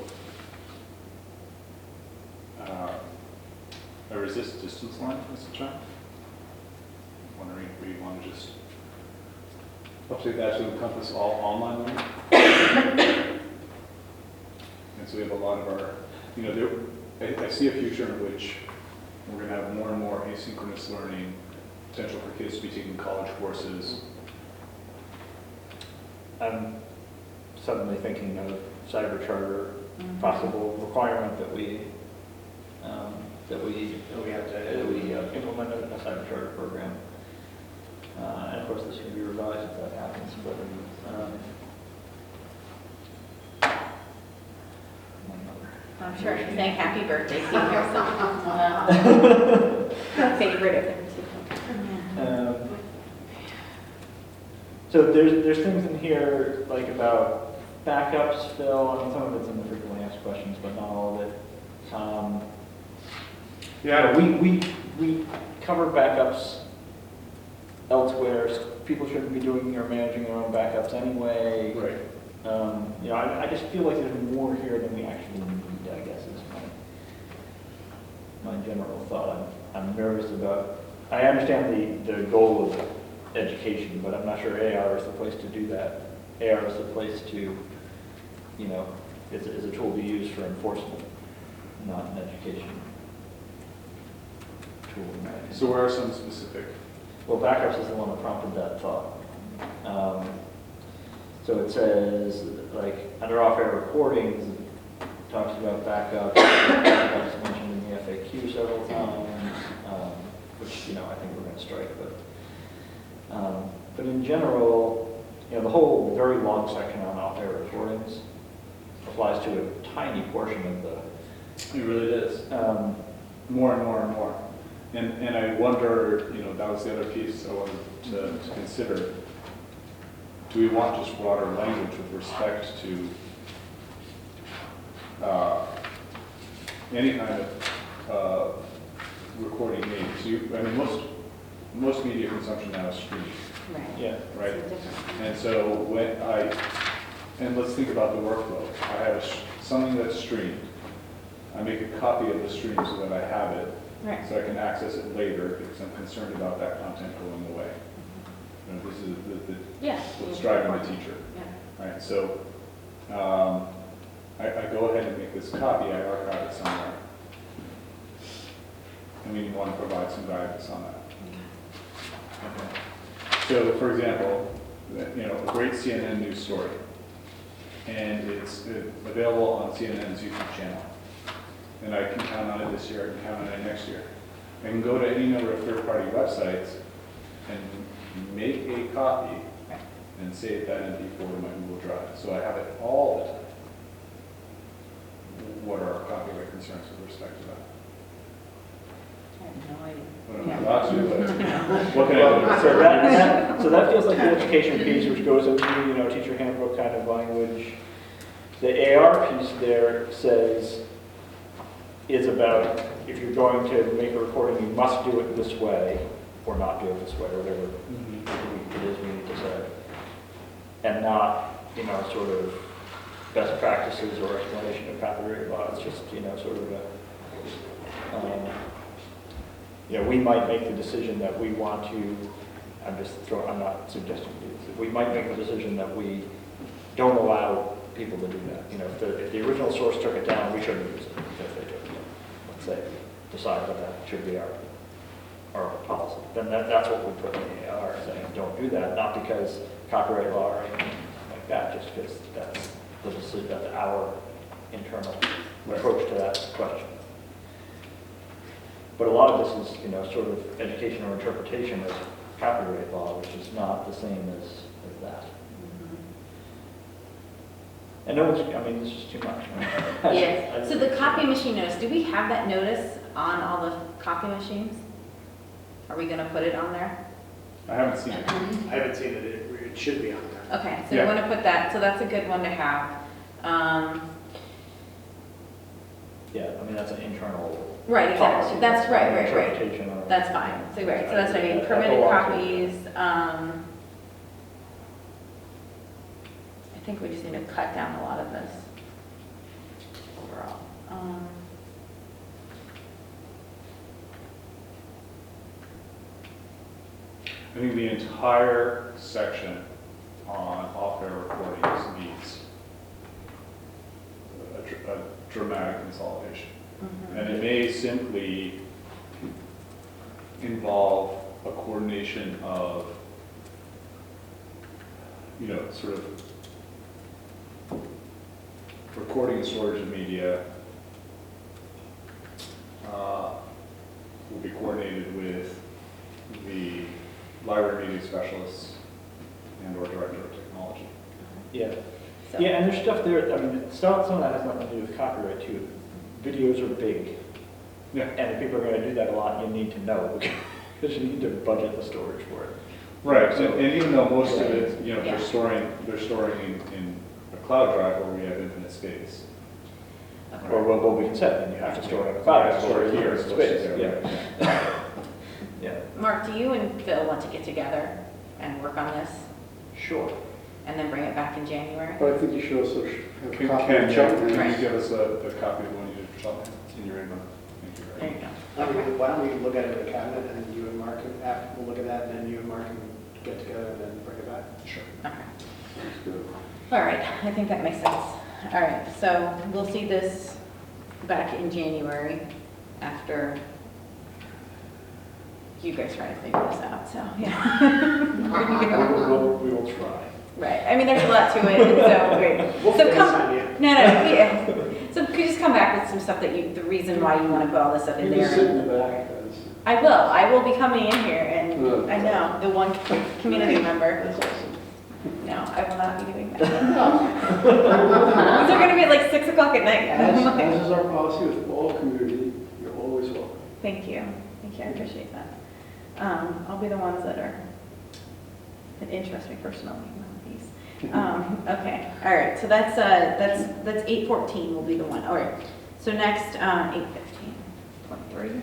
a resist distance line, Mr. Chang? Wondering if we want to just update that to encompass all online learning? And so we have a lot of our, you know, I see a future in which we're going to have more and more asynchronous learning, potential for kids to be taking college courses. I'm suddenly thinking of cyber charter, possible requirement that we implement a cyber charter program. And of course, this can be revised if that happens, but, I'm sure she's saying happy birthday, senior, so. Favorite of them too. So there's things in here like about backups, Phil, and some of it's in the frequently asked questions, but not all of it. We cover backups elsewhere. People shouldn't be doing or managing their own backups anyway. Right. I just feel like there's more here than we actually need, I guess, is my general thought. I'm nervous about, I understand the goal of education, but I'm not sure AR is the place to do that. AR is the place to, is a tool to use for enforcement, not an education tool. in my opinion. So where are some specific? Well, backups is the one that prompted that thought. So it says, like, under off-air recordings, it talks about backups. Backups mentioned in the FAQ several times, which, I think we're going to strike. But in general, the whole very long section on off-air recordings applies to a tiny portion of the. It really is. More and more and more. And I wonder, that was the other piece I wanted to consider. Do we want just broader language with respect to any kind of recording needs? Most media consumption now is streaming, Right. Yeah. right? It's a different- And so and let's think about the workflow. I have something that's streamed. I make a copy of the stream so that I have it, Right. so I can access it later because I'm concerned about that content going away. This is Yeah. what's driving the teacher, Yeah. right? So I go ahead and make this copy, I archive it somewhere. And we want to provide some guidance on that. Okay. So, for example, a great CNN news story, and it's available on CNN's YouTube channel. And I can count on it this year, I can count on it next year. I can go to any number of third-party websites and make a copy and save that MP4 to my Google Drive. So I have it all the time. What are our copyright concerns with respect to that? I have no idea. What am I allowed to do? What can I do? So that feels like the education piece, which goes into, teacher handbook kind of language. The AR piece there says, is about if you're going to make a recording, you must do it this way, or not do it this way, or whatever it is we need to say. And not, sort of best practices or explanation of copyright law. It's just, sort of we might make the decision that we want to, I'm not suggesting this, we might make the decision that we don't allow people to do that. If the original source took it down, we shouldn't use it if they took it down. Let's say, decide that that should be our policy. Then that's what we put in the AR, saying don't do that, not because copyright law or anything like that, just because that's the decision, that's our internal approach to that question. But a lot of this is, sort of education or interpretation of copyright law, which is not the same as that. And no one's, this is too much. Yes. So the copy machine notice, do we have that notice on all the copy machines? Are we going to put it on there? I haven't seen it. I haven't seen it, it should be on there. Okay, so Yeah. we want to put that, so that's a good one to have. Yeah, that's an internal. Right, exactly. policy. That's right, right, right. Interpretation or- That's fine. So, right, so that's what I mean, That permitted belongs to- copies. I think we just need to cut down a lot of this overall. I think the entire section on off-air recordings needs a dramatic consolidation. And it may simply involve a coordination of, sort of recording and storage of media will be coordinated with the library media specialists and/or director of technology. Yeah. So- Yeah, and there's stuff there, I mean, some of that has nothing to do with copyright too. Videos are big. Yeah. And if people are gonna do that a lot, you need to know, because you need to budget the storage for it. Right, So- and even though most of it, Yeah. they're storing in a cloud drive where we have infinite space. Or what we can set, and you have to store it on a cloud, store it here in space, yeah. Yeah, Mark, do you and Phil want to get together and work on this sure. and then bring it back in January? But I think you should also have a Can copy of you Cheltenham. give us a copy of the one you did for Cheltenham in your email? Thank you There very you much. go. Why don't we look at it in the cabinet, and then you and Mark, we'll look at that, and then you and Mark can get together and then bring it back? Sure. Okay. Sounds good. All right, I think that makes sense. All right, so we'll see this back in January after you guys try to figure this out, so, yeah. We will try. Right, I mean, there's a lot to it, and so, great. We'll So figure come, this out, yeah. no, yeah. So could you just come back with some stuff that the reason why you want to put all this stuff in You there? just sit in the back, guys. I will be coming in here, and Oh. I know, the one community member. That's awesome. No, I will not be doing that. These are gonna be at like 6 o'clock at night. As is our policy with all community, you're always welcome. Thank you, I appreciate that. I'll be the ones that that interest me personally, not these. Okay, all right, so that's 8:14 will be the one, all right. So next, 8:15.3.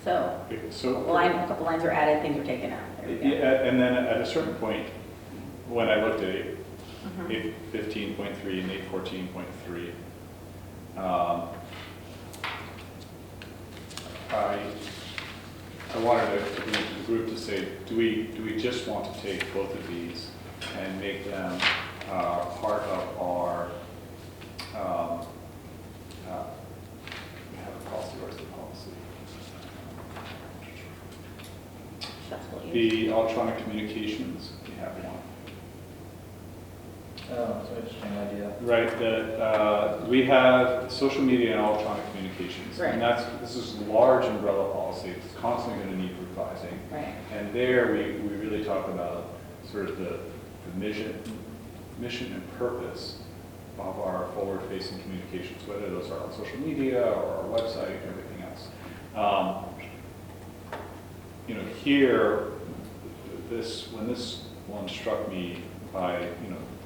So, So. a couple lines were added, things were taken out, there we go. Yeah, and then at a certain point, when I looked at it, Mhm. 8:15.3 and 8:14.3, I wanted the group to say, do we just want to take both of these and make them part of our, we have a policy, where's the policy? Accessible use. The electronic communications, we have one. Oh, it's an interesting idea. Right, we have social media and electronic communications. Right. And this is a large umbrella policy, it's constantly going to need revising. Right. And there, we really talk about sort of the mission and purpose of our forward-facing communications, whether those are on social media or our website, everything else. Here, when this one struck me by,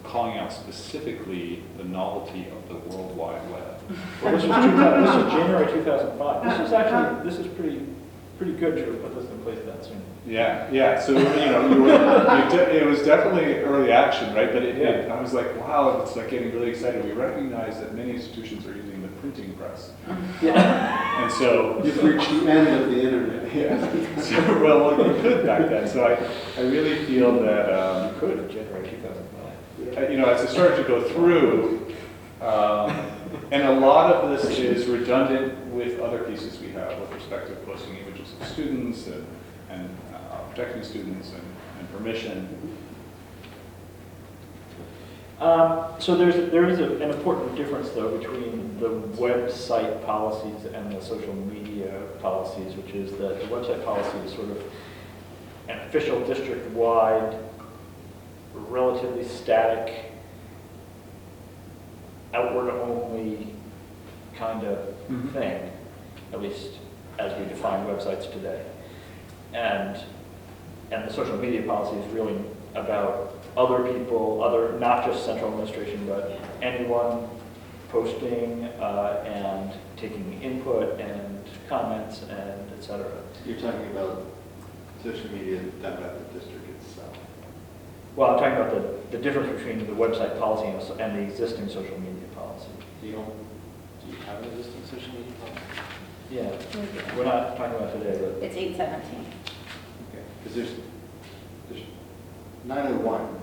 calling out specifically the novelty of the World Wide Web. Well, this was January 2005. This is pretty good to put this in place that soon. Yeah, so, it was definitely early action, right? But I was like, wow, it's like getting really excited. We recognize that many institutions are using the printing press. Yeah. And so, You've reached the end of the internet. yeah, so, well, you could back then. So I really feel that, You could in January 2005. as I started to go through, and a lot of this is redundant with other pieces we have with respect to posting images of students and protecting students and permission. So there is an important difference, though, between the website policies and the social media policies, which is that the website policy is sort of an official district-wide, relatively static, outward-only kind of thing, at least as we define websites today. And the social media policy is really about other people, not just central administration, but anyone posting and taking input and comments and et cetera. You're talking about social media done by the district itself. Well, I'm talking about the difference between the website policy and the existing social media policy. Do you have an existing social media policy? Yeah, we're not talking about today, but It's 817. Okay, because there's 901,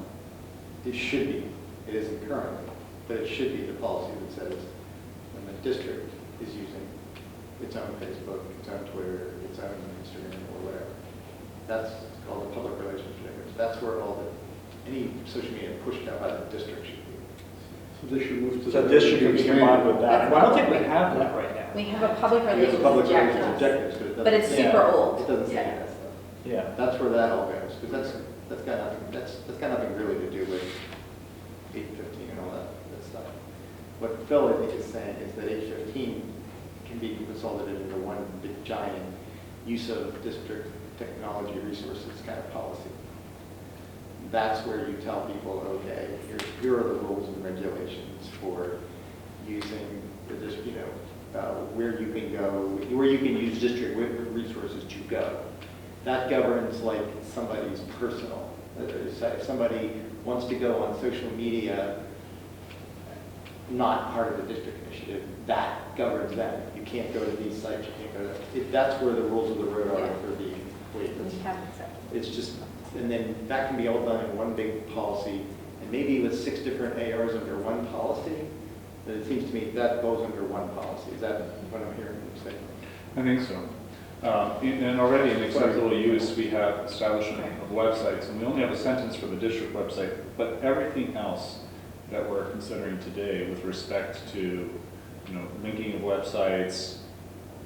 it should be, it isn't currently, but it should be the policy that says when the district is using its own Facebook, its own Twitter, its own Instagram, or whatever. That's called the public relations objectives. That's where any social media pushed out by the district should be. So this should move to. so this should be combined with that. Well, I don't think we have that right now. We have a public It's relations public relations objective, objectives, but it's Yeah. super old. It doesn't say Yeah. that stuff. Yeah. That's where that all goes, because that's got nothing really to do with 815 and all that stuff. What Phil, I think, is saying is that 815 can be consolidated into one big giant use of district technology resources kind of policy. That's where you tell people, okay, here are the rules and regulations for using the district, where you can go, where you can use district resources to go. That governs like somebody's personal. If somebody wants to go on social media, not part of the district initiative, that governs them. You can't go to these sites, you can't go to, that's where the rules of the road are for the employee. We have it set. It's just, and then that can be all done in one big policy, and maybe with 6 different ARs under one policy, but it seems to me that goes under one policy. Is that what I'm hearing you say? I think so. And already in acceptable use, we have establishment of websites, and we only have a sentence for the district website, but everything else that we're considering today with respect to, linking of websites,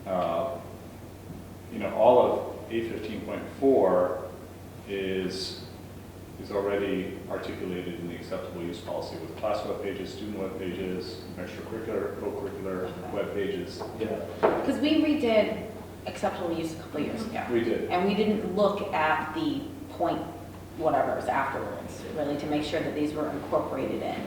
all of 815.4 is already articulated in the acceptable use policy with class web pages, student web pages, extracurricular, co-curricular web pages. Yeah. Because we redid acceptable use a couple of years ago. We did. And we didn't look at the point whatever's afterwards, really, to make sure that these were incorporated in.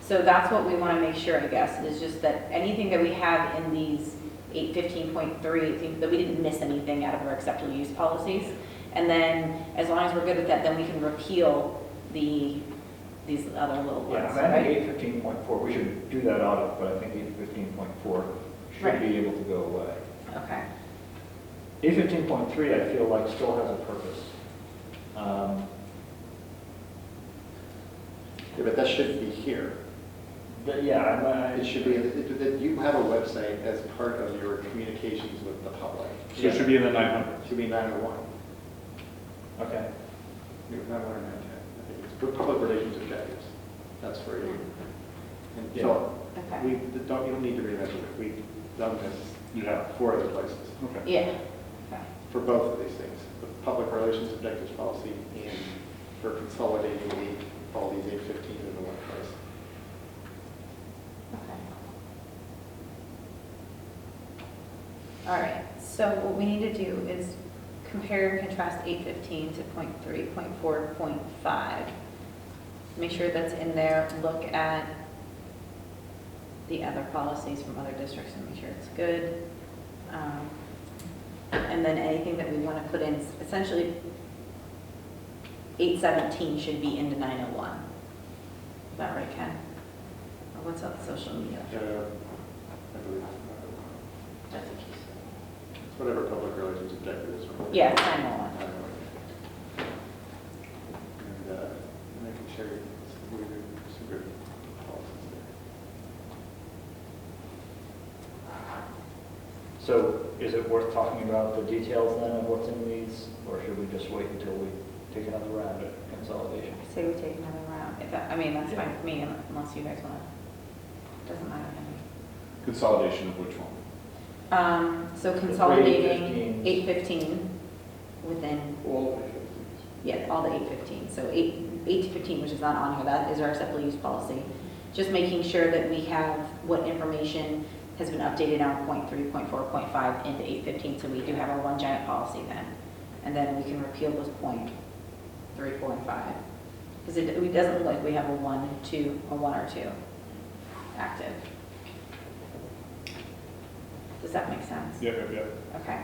So that's what we want to make sure, I guess, is just that anything that we have in these 815.3, that we didn't miss anything out of our acceptable use policies. And then, as long as we're good with that, then we can repeal these other little ones, Yeah, I right? think 815.4, we should do that audit, but I think 815.4 should Right. be able to go away. Okay. 815.3, I feel like still has a purpose. Yeah, but that shouldn't be here. But yeah, It should be, that you have a website as part of your communications with the public. So it should be in the 900. It should be 901. okay. 901 or 910. I think it's for public relations objectives. That's for you. And Yeah. so, Okay. you don't need to remember it. We've done this You have. 4 other places Okay. Yeah. Okay. for both of these things, the public relations objectives policy and for consolidating all these 815s into one place. Okay. All right, so what we need to do is compare and contrast 815 to .3, .4, .5. Make sure that's in there, look at the other policies from other districts and make sure it's good. And then anything that we want to put in, essentially 817 should be into 901. Is that right, Ken? Or what's up with social media? I believe That's what you said. it's whatever public relations objective is. Yeah, it's 901. And I can share some good policies there. So is it worth talking about the details then of what's in these, or should we just wait until we take another round at consolidation? I say we take another round. If that, I mean, that's fine with me unless you guys want to. Doesn't matter to me. Consolidation of which one? So consolidating 815s. 815 within, All yeah, all the 815. So 8 to 15, which is not on here, that is our acceptable use policy. Just making sure that we have what information has been updated on .3, .4, .5 into 815, so we do have our one giant policy then. And then we can repeal those .3, 4, and 5. Because it doesn't look like we have a 1, 2, a 1 or 2 active. Does that make sense? Yep. Okay.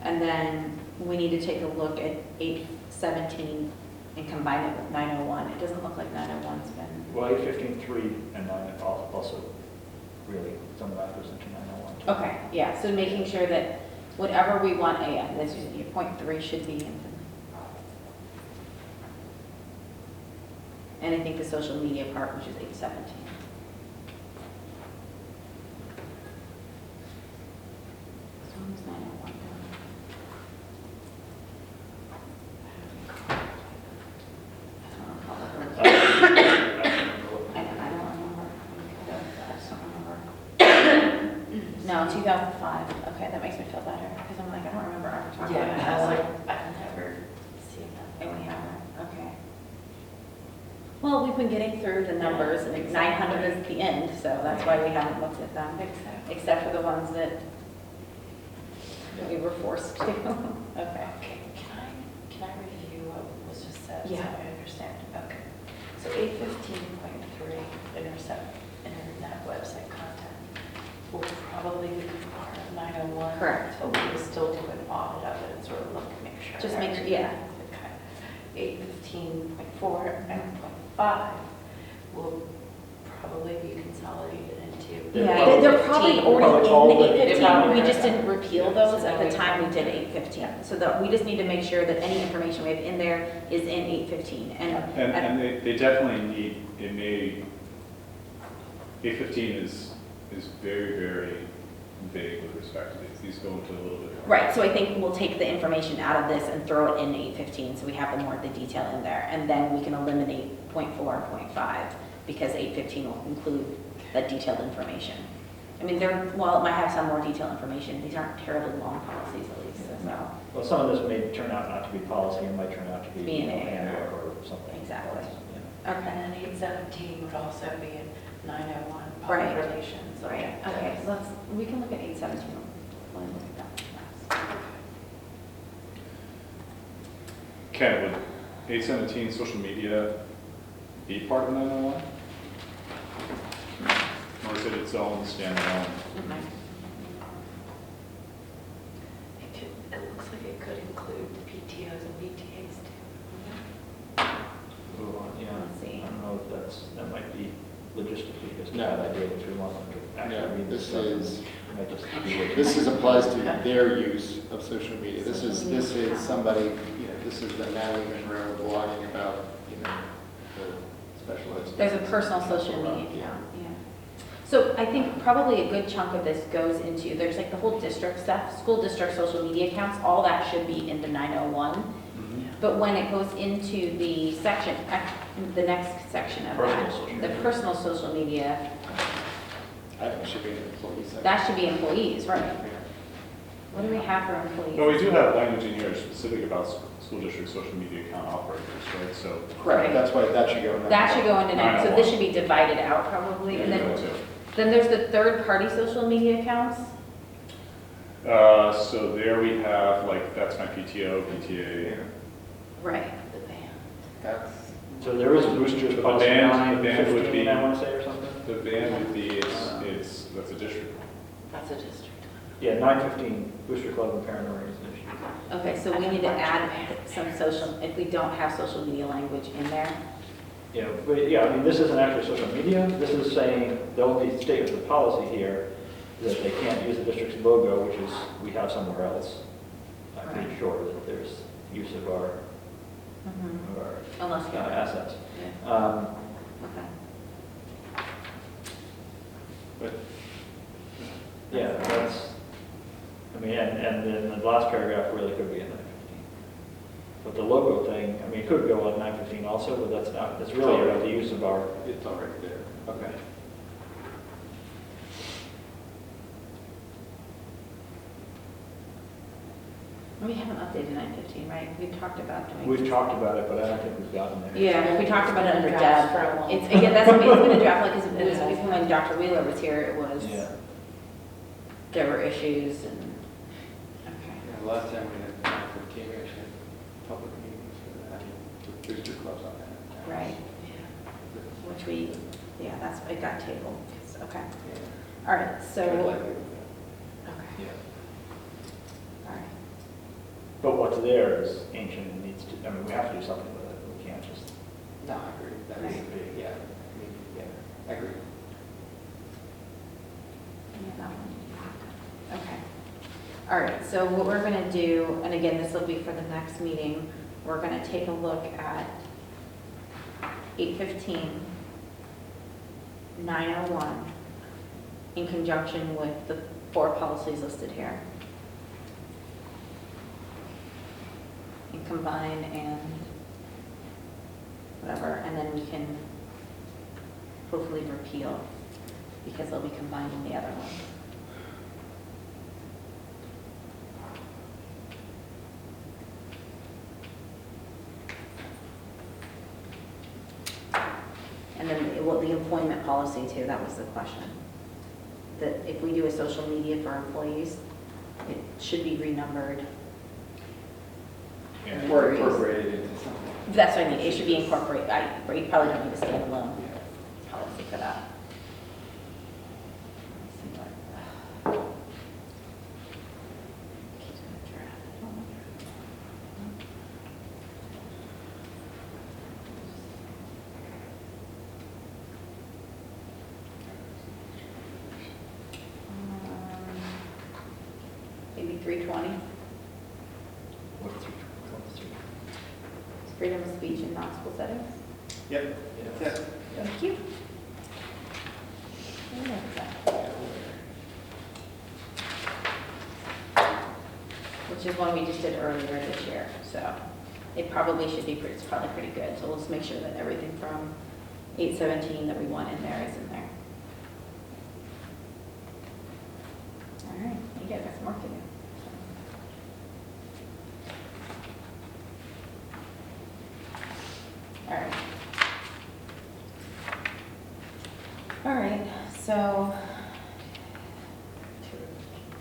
And then we need to take a look at 817 and combine it with 901. It doesn't look like 901's been, Well, 815.3 and 9 also really, some of that goes into 901. okay, yeah, so making sure that whatever we want, yeah, this is, your point 3 should be in. And I think the social media part, which is 817. So when was 901 done? I don't remember. I just don't remember. No, 2005. Okay, that makes me feel better, because I'm like, I don't remember ever talking about it. Yeah, I was like, I've never seen that. And we haven't, okay. Well, we've been getting through the numbers, and 900 is the end, so that's why we haven't looked at them, Exactly. except for the ones that we were forced to. Okay. Okay, can I review what was just said? Yeah. So I understand. Okay. So 815.3, internet website content will probably become part of 901. Correct. So we will still do an audit of it and sort of look, make sure. Just make sure, yeah. Okay. 815.4 and .5 will probably be consolidated into. Yeah, they're probably already Probably in They're 815. probably- We just didn't repeal Yeah, those so at then the we- time we did 815. So that, we just need to make sure that any information we have in there is in 815. And they definitely need, it may, 815 is very, very vague with respect to these. These go into a little bit more. Right, so I think we'll take the information out of this and throw it in 815, so we have the more of the detail in there. And then we can eliminate .4 and .5, because 815 will include that detailed information. I mean, while it might have some more detailed information, these aren't terribly long policies at least, so. Well, some of this may turn out not to be policy, it might turn out to be Be an A. handbook or something. Exactly. Yeah. Okay, And then 817 would also be in 901 Right. public relations. right, okay, so we can look at 817. We'll look at that next. Ken, would 817 social media be part of 901? Or is it its own standalone? It looks like it could include PTOs and PTAs too. Ooh, yeah, Let's see. I don't know if that might be logistically just a No. bad idea if we want them to actually No, read this this stuff. is- It might just be. This applies to their use of social media. This is somebody, this is the Natalie Monroe blogging about, the special ed. There's a personal social media account, yeah. So I think probably a good chunk of this goes into, there's like the whole district stuff, school district social media accounts, all that should be into 901. But when it goes into the section, the next section of Personal that, social the media. personal social media, I think it should be an employee section. that should be employees, right? What do we have for employees? No, we do have language in here specific about school district social media account operators, right? So. Correct. That's why that should go in. That should go into, so 901. this should be divided out probably, and then there's the third-party social media accounts. So there we have, like, that's my PTO, PTA. Right. The band. That's, So there is a boosters The policy band would 915, be- I want to say, or something? The band would be, that's a district. That's a district. Yeah, 915, Booster Club and Parent Organization. Okay, so we need to add some social, if we don't have social media language in there. Yeah, but yeah, I mean, this isn't actually social media. This is saying, the only statement of policy here is that they can't use the district's logo, which is, we have somewhere else. I'm pretty Right. sure that there's use of our Unless you have. assets. Yeah, okay. But Yeah, that's, I mean, and then the last paragraph really could be in 915. But the logo thing, I mean, it could go on 915 also, but that's not, that's really about the use of our, it's already there. okay. We haven't updated 915, right? We've talked about doing. We've talked about it, but I don't think we've gotten there. Yeah, we talked about it under Drafts Deb. for a long It's, time. again, that's, it's been a draft, like, 'cause it was, even when Dr. Wheeler was here, it was, Yeah. there were issues and, okay. Yeah, last time we had 915, we actually had public meetings for that, with booster clubs on that. Right, Yeah. which we, yeah, that's, it got tabled, 'cause- okay. Yeah. All right, so, Good okay, likelihood of Yeah. all right. But what's there is ancient and needs to, I mean, we have to do something with it. We No, I agree. That needs to be, yeah, I mean, yeah, I agree. Yeah, that one. Okay. All right, so what we're gonna do, and again, this will be for the next meeting, we're gonna take a look at 8:15, 9:01, in conjunction with the 4 policies listed here. And combine and whatever, and then we can hopefully repeal, because they'll be combined in the other one. And then the employment policy too, that was the question. That if we do a social media for employees, it should be renumbered. Or incorporated into something. That's what I mean, it should be incorporated, but you probably don't need a standalone policy for that. Maybe 320. Freedom of speech in non-school settings. Yep. Yeah. Thank you. Which is one we just did earlier this year, so it probably should be, it's probably pretty good. So we'll just make sure that everything from 817 that we want in there is in there. All right, you guys got some work to do. All right. All right, so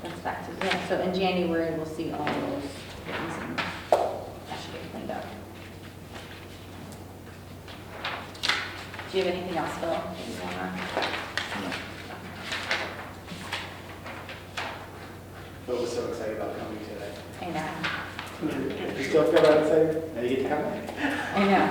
that's back to, yeah, so in January, we'll see all those things and that should get cleaned up. Do you have anything else, Phil, that you wanna? Phil was so excited about coming today. I know, You still feel that excited? Now you get to come. I know.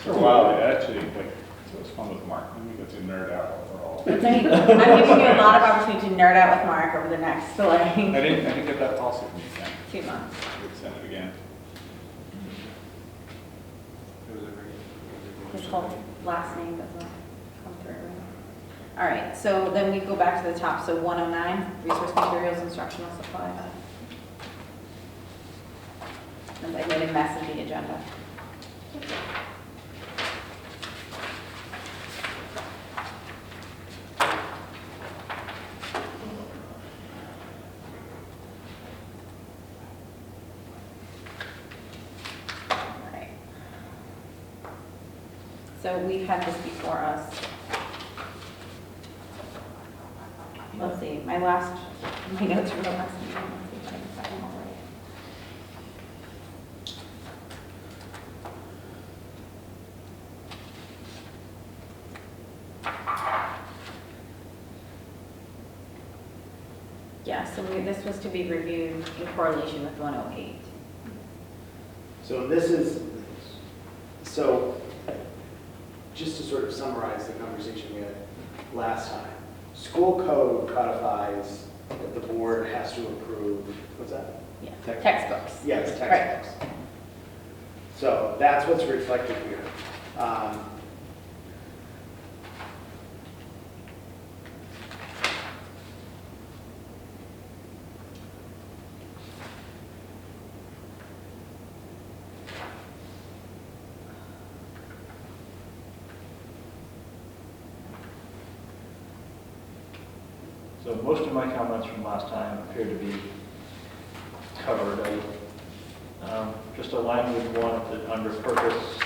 For a while, I actually, like, it was fun with Mark, and we got to nerd out overall. I'm giving you a lot of opportunity to nerd out with Mark over the next, like, I didn't get that policy from you, Sam. 2 months. We'd send it again. It was a very- His whole last name doesn't come through. All right, so then we go back to the top, so 109, resource materials, instructional supplies. And I made a mess of the agenda. All right. So we've had this before us. Let's see, my notes from the last meeting. Let's see if I can find them all right. Yeah, so this was to be reviewed in correlation with 108. So this is, so just to sort of summarize the conversation we had last time, school code codifies that the board has to approve, what's that? Yeah, Text- textbooks. Yes, Right. textbooks. So that's what's reflected here. So most of my comments from last time appear to be covered. I just aligned with one that under purpose,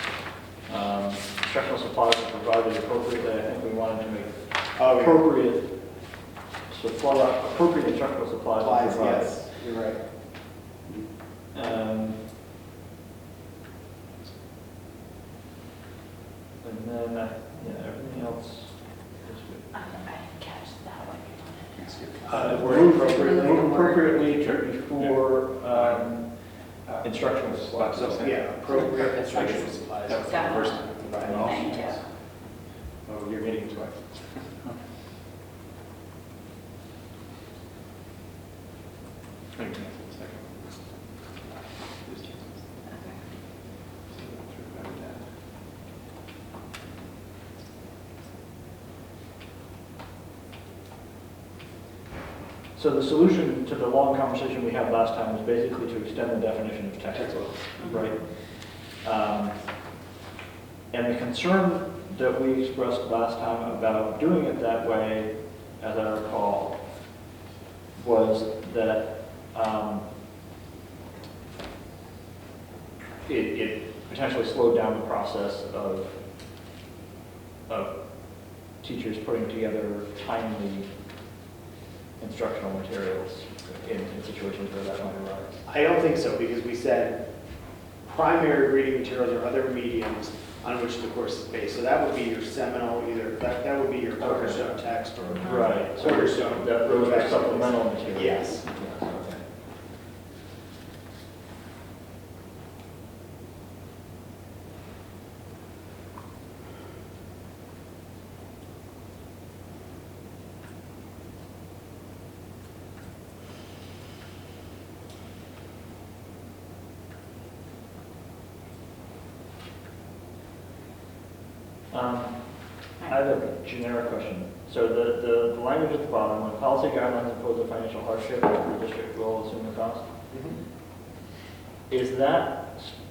instructional supplies are provided appropriately. I think we wanted to make Oh, appropriate instructional supplies. are Applies, provided. yes, you're right. And then, everything else is good. I didn't catch that one. Move appropriately for instructional supplies. So, yeah, appropriate instructional supplies That was the first time. Thank you. Oh, you're meeting twice. I can cancel the second one. Just cancel the Okay. second. So the solution to the long conversation we had last time was basically to extend the definition of textbook, right? And the concern that we expressed last time about doing it that way, as I recall, was that it potentially slowed down the process of teachers putting together timely instructional materials in situations where that might arise. I don't think so, because we said primary reading materials or other mediums on which the course is based. So that would be your seminal, either, that would be your cornerstone text or Right. So cornerstone. that those are supplemental materials. Yes. Okay. I have a generic question. So the language at the bottom, when policy guidelines impose a financial hardship, the district will assume the cost. Is that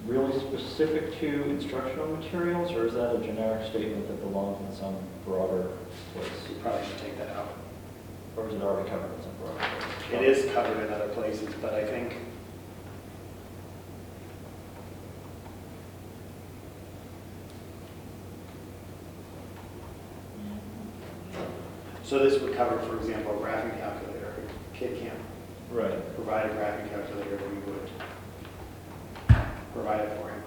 really specific to instructional materials, or is that a generic statement that belongs in some broader place? You probably should take that out. Or is it already covered in some broader place? It is covered in other places, but I think so this would cover, for example, a graphing calculator. A kid can't Right. provide a graphing calculator, we would provide it for him.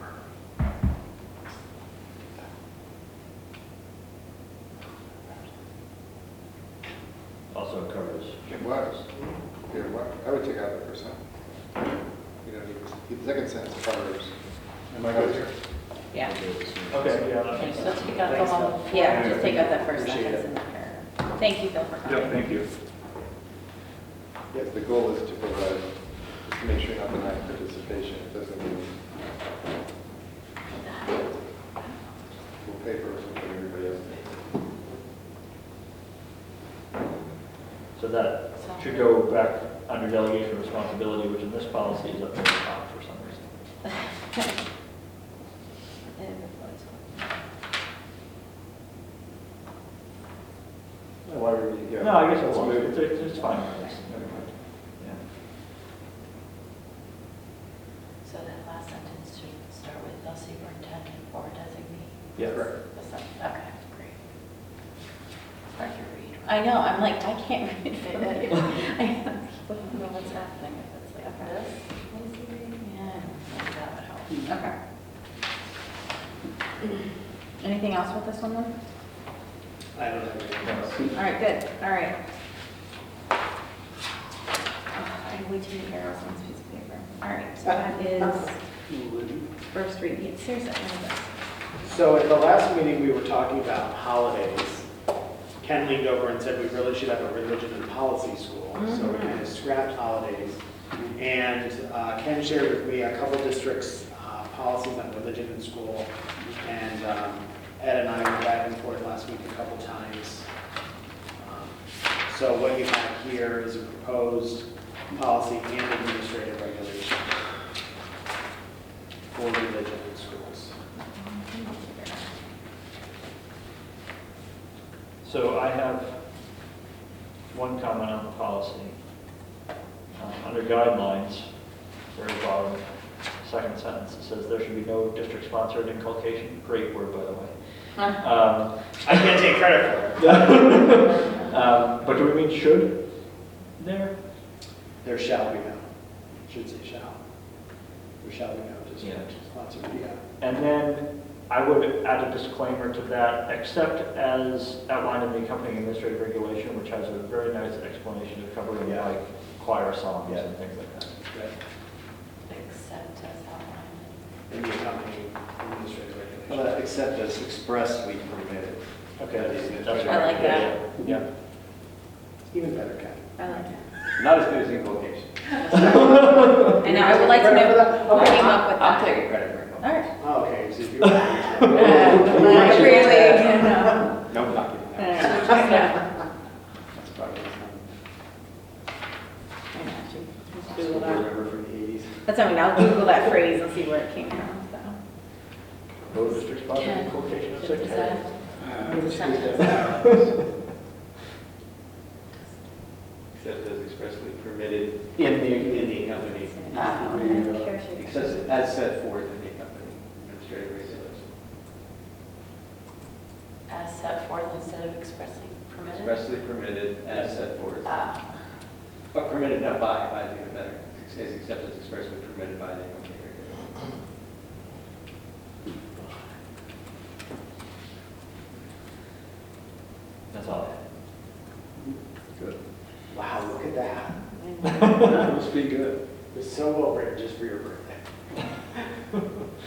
Also covers. It was. Yeah, what, I would take out the percent. You know, the second sentence covers. Am I good here? Yeah. Okay, yeah. that Okay, makes so sense. let's pick out the Thanks, one. Phil. Yeah, just take out that first Appreciate sentence it. in there. Thank you, Phil, for coming. Yeah, thank you. Yes, the goal is to provide, just to make sure you're not denying participation. It doesn't mean we'll pay for something everybody else pays. So that should go back under delegation of responsibility, which in this policy is up to the top for some reason. Why would we, yeah. No, I guess Let's it's, move. it's fine. Never mind. Yeah. So that last sentence should start with the superintendent or designee. Yeah. Correct. Okay, great. It's hard to read. I know, I'm like, I can't read it. I don't know what's happening if it's like Okay. this. Yeah, maybe that would help. Okay. Anything else with this one then? I don't have anything else. All right, good, all right. I have way too many arrows on this piece of paper. All right, so that is first reading. Seriously, what is this? So at the last meeting, we were talking about holidays. Ken leaned over and said we really should have a religion and policy school. So we kind of scrapped holidays. And Ken shared with me a couple districts' policies on religion in school. And Ed and I went back and forth last week a couple times. So what you have here is a proposed policy and administrative regulation for religion in schools. So I have one comment on the policy. Under guidelines, very bottom, second sentence, it says there should be no district-sponsored inculcation. Great word, by the way. I can't take credit for it. But do we mean should there? There shall be no, should say shall. There shall be no Yeah. district sponsored, yeah. And then I would add a disclaimer to that, except as outlined in the accompanying administrative regulation, which has a very nice explanation of covering Yeah. like choir songs Yeah. and things like that. Right. Except as outlined. In the accompanying administrative regulation. How about except as expressly permitted? Okay, That's that's I like that. Yeah. Even better, Ken. I like that. Not as good as invocation. I know, I would like to know who came up with I'll that. take credit for it. All right. Oh, okay, so if you. Not really, no. No, I'm not giving that. Yeah. That's probably I know, she- a Google that. board member from the 80s. That's, I mean, I'll Google that phrase and see where it came from, so. Road district sponsor Ken, inculcation of is sectarian. Except as expressly permitted In the, in the company. Except as set forth in the company administrative regulations. As set forth instead of expressly permitted? Expressly permitted as set forth. Ah, But permitted, not by the better. Except as expressly permitted by the company regulations. That's all I have. Good. Wow, look at that. That must be good. It's so well written just for your birthday.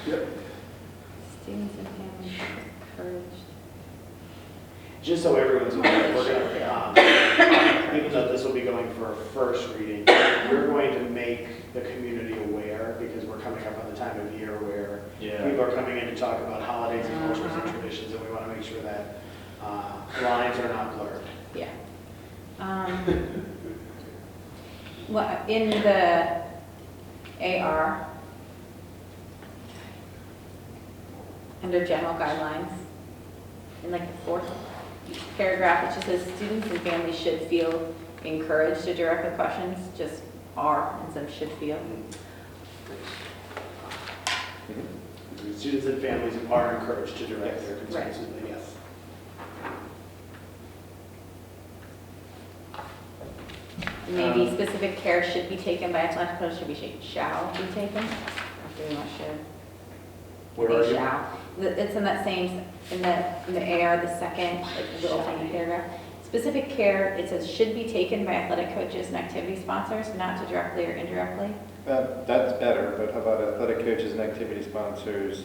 Yep. Students and families encouraged. Just so everyone's aware, we're going to, even though this will be going for a first reading, we're going to make the community aware because we're coming up on the time of year where people are coming in to talk about holidays and cultures and traditions, and we want to make sure that lines are not blurred. Yeah. Well, in the AR, under general guidelines, in like the fourth paragraph, it just says students and families should feel encouraged to direct the questions, just are instead of should feel. Students and families are encouraged to direct their Right. concerns, yes. Maybe specific care should be taken by athletic coach, should be shall be taken? Or do we want should? Where Maybe are you? shall. It's in that same, in the AR, the second, like little tiny paragraph. Specific care, it says should be taken by athletic coaches and activity sponsors, not to directly or indirectly. That's better, but how about athletic coaches and activity sponsors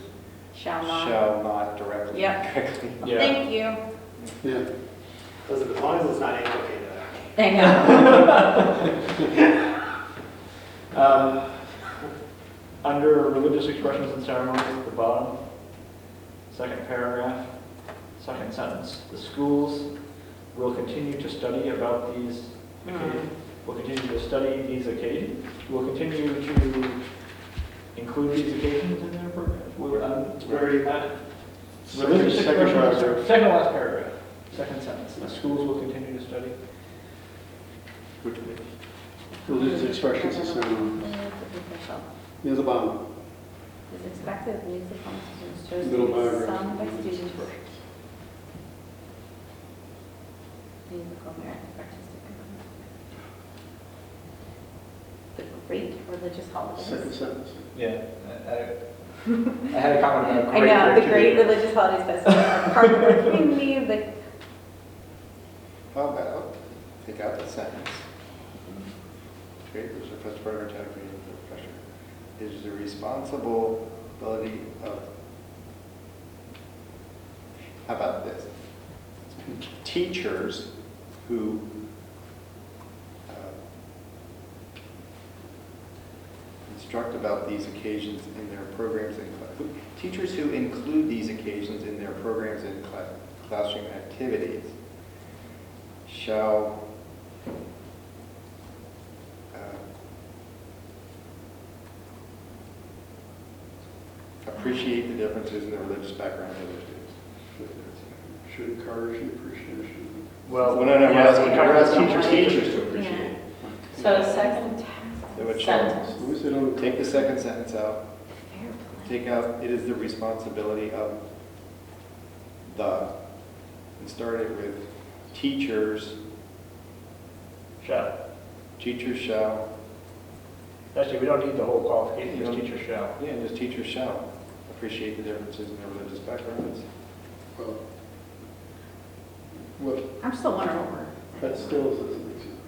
Shall not. shall not directly? Yep. directly. Yeah. Thank you. Yeah. As long as it's not implicated. I know. Under religious expressions and ceremonies at the bottom, second paragraph, second sentence. The schools will continue to study about these occasions. Will continue to study these occasions. Will continue to include these occasions in their programs. We already had. Religious Second expressions, paragraph. second to last paragraph, second sentence. The schools will continue to study. Which way? Religious expressions and ceremonies. Near the bottom. Is expected that music students shows Middle to be paragraph. sung by Religious students. expressions. Musical merit artistic. The great religious holidays. Second sentence. Yeah. I had a comment about I know, the great religious holidays festival are part of the community, the, How about, take out the sentence. Great, there's a first part of our town community pressure. Is the responsibility of, how about this? Teachers who instruct about these occasions in their programs and teachers who include these occasions in their programs and classroom activities shall appreciate the differences in the religious background of their students. Should encourage the appreciation. Well, Well, no, yeah, we're asking teachers. teachers to appreciate. so second So it shall, sentence. As long as they don't. take the second sentence out, take out, it is the responsibility of the, and start it with teachers, Shall. teachers shall, Actually, we don't need the whole qualification, just teachers shall. yeah, just teachers shall appreciate the differences in their religious backgrounds. Well, what, I'm still wondering what we're. that still doesn't make sense.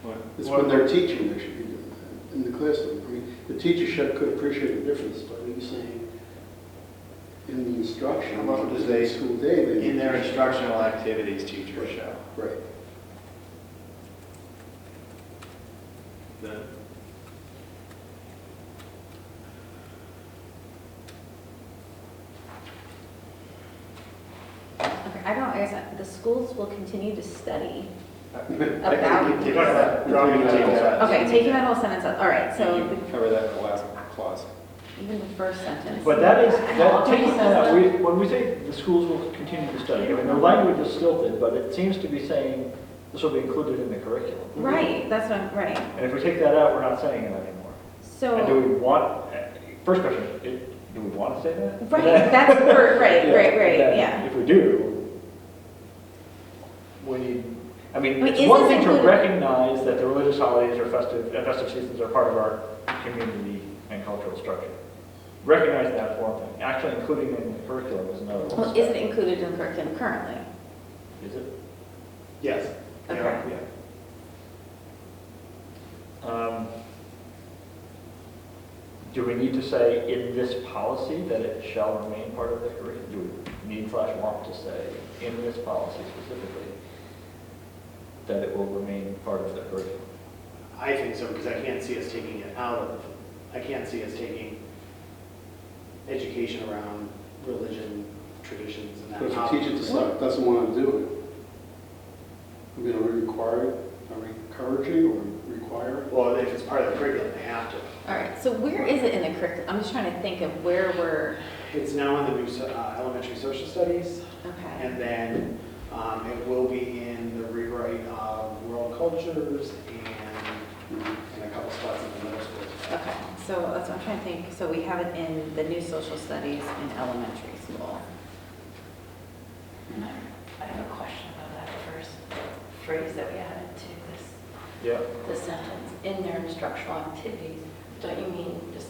What? It's when they're teaching, they should be doing that in the classroom. I mean, the teacher could appreciate the difference, but are you saying in the instruction, How about in they- the school day, they. In their instructional activities, teachers shall. Right. Then Okay, I don't, I guess, the schools will continue to study. I About- think you take that, dropping the table out. Okay, taking that whole sentence out, all right, so You cover that in the last clause. even the first sentence. But that is, that, taking that out, when we say the schools will continue to study, I mean, the language is stilted, but it seems to be saying this will be included in the curriculum. Right, that's what, I'm right. And if we take that out, we're not saying it anymore. And do So, we want, first question, do we want to say that? right, that's, right, Yeah, right, then yeah. If we do, we need, I mean, I mean, it's is one this thing to included- recognize that the religious holidays or festive seasons are part of our community and cultural structure. Recognize that one thing. Actually including it in the curriculum is another one. Well, is it included in the curriculum currently? Is it? Yes. they Okay. are, yeah. Do we need to say in this policy that it shall remain part of the curriculum? Do we need / want to say in this policy specifically that it will remain part of the curriculum? I think so, because I can't see us taking it out of, I can't see us taking education around religion, traditions, and that. But if out. a teacher doesn't want to do it, I mean, are we required, are we encouraging or requiring? Well, if it's part of the curriculum, they have to. All right, so where is it in the curriculum? I'm just trying to think of where we're, It's now in the new elementary social studies, okay. and then it will be in the rewrite of world cultures and a couple spots in the middle school. Okay, so that's what I'm trying to think. So we have it in the new social studies in elementary school. And I have a question about that first phrase that we added to this, Yeah. the sentence, in their instructional activities. Don't you mean just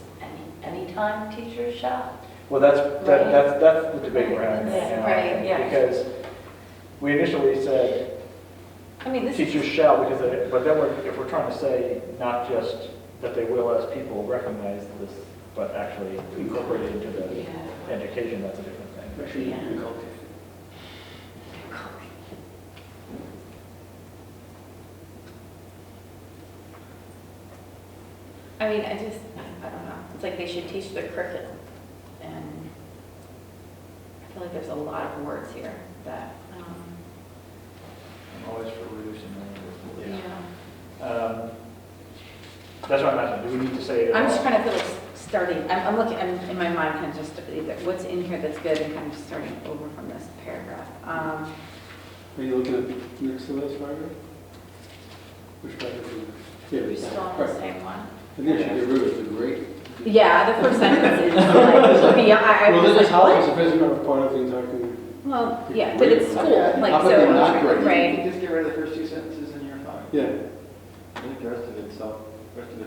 anytime teachers shall? Well, that's Right. the debate we're having right Yeah, now. right, yeah. Because we initially said I mean, this teachers shall, because, but then if we're trying to say not just that they will as people recognize this, but actually incorporate it into the Yeah. education, that's a different thing. Actually, Yeah. inculcate. I mean, I don't know. It's like they should teach their curriculum. And I feel like there's a lot of words here that, I'm always for reducing language. yeah. That's what I'm asking, do we need to say it? I'm just trying to feel like starting, I'm looking, I'm in my mind kind of just either what's in here that's good and kind of just starting over from this paragraph. Are you looking at next to this paragraph? Which paragraph? Yeah, Are we still on the same one? I think you should get rid of the great. Yeah, the first sentence is like, beyond, I Well, was this is like, how, what? it's a not part of the entire community. Well, yeah, but it's school, like, How about so, they're not great? You right. can just get rid of the first two sentences and you're fine. Yeah, I think the rest of it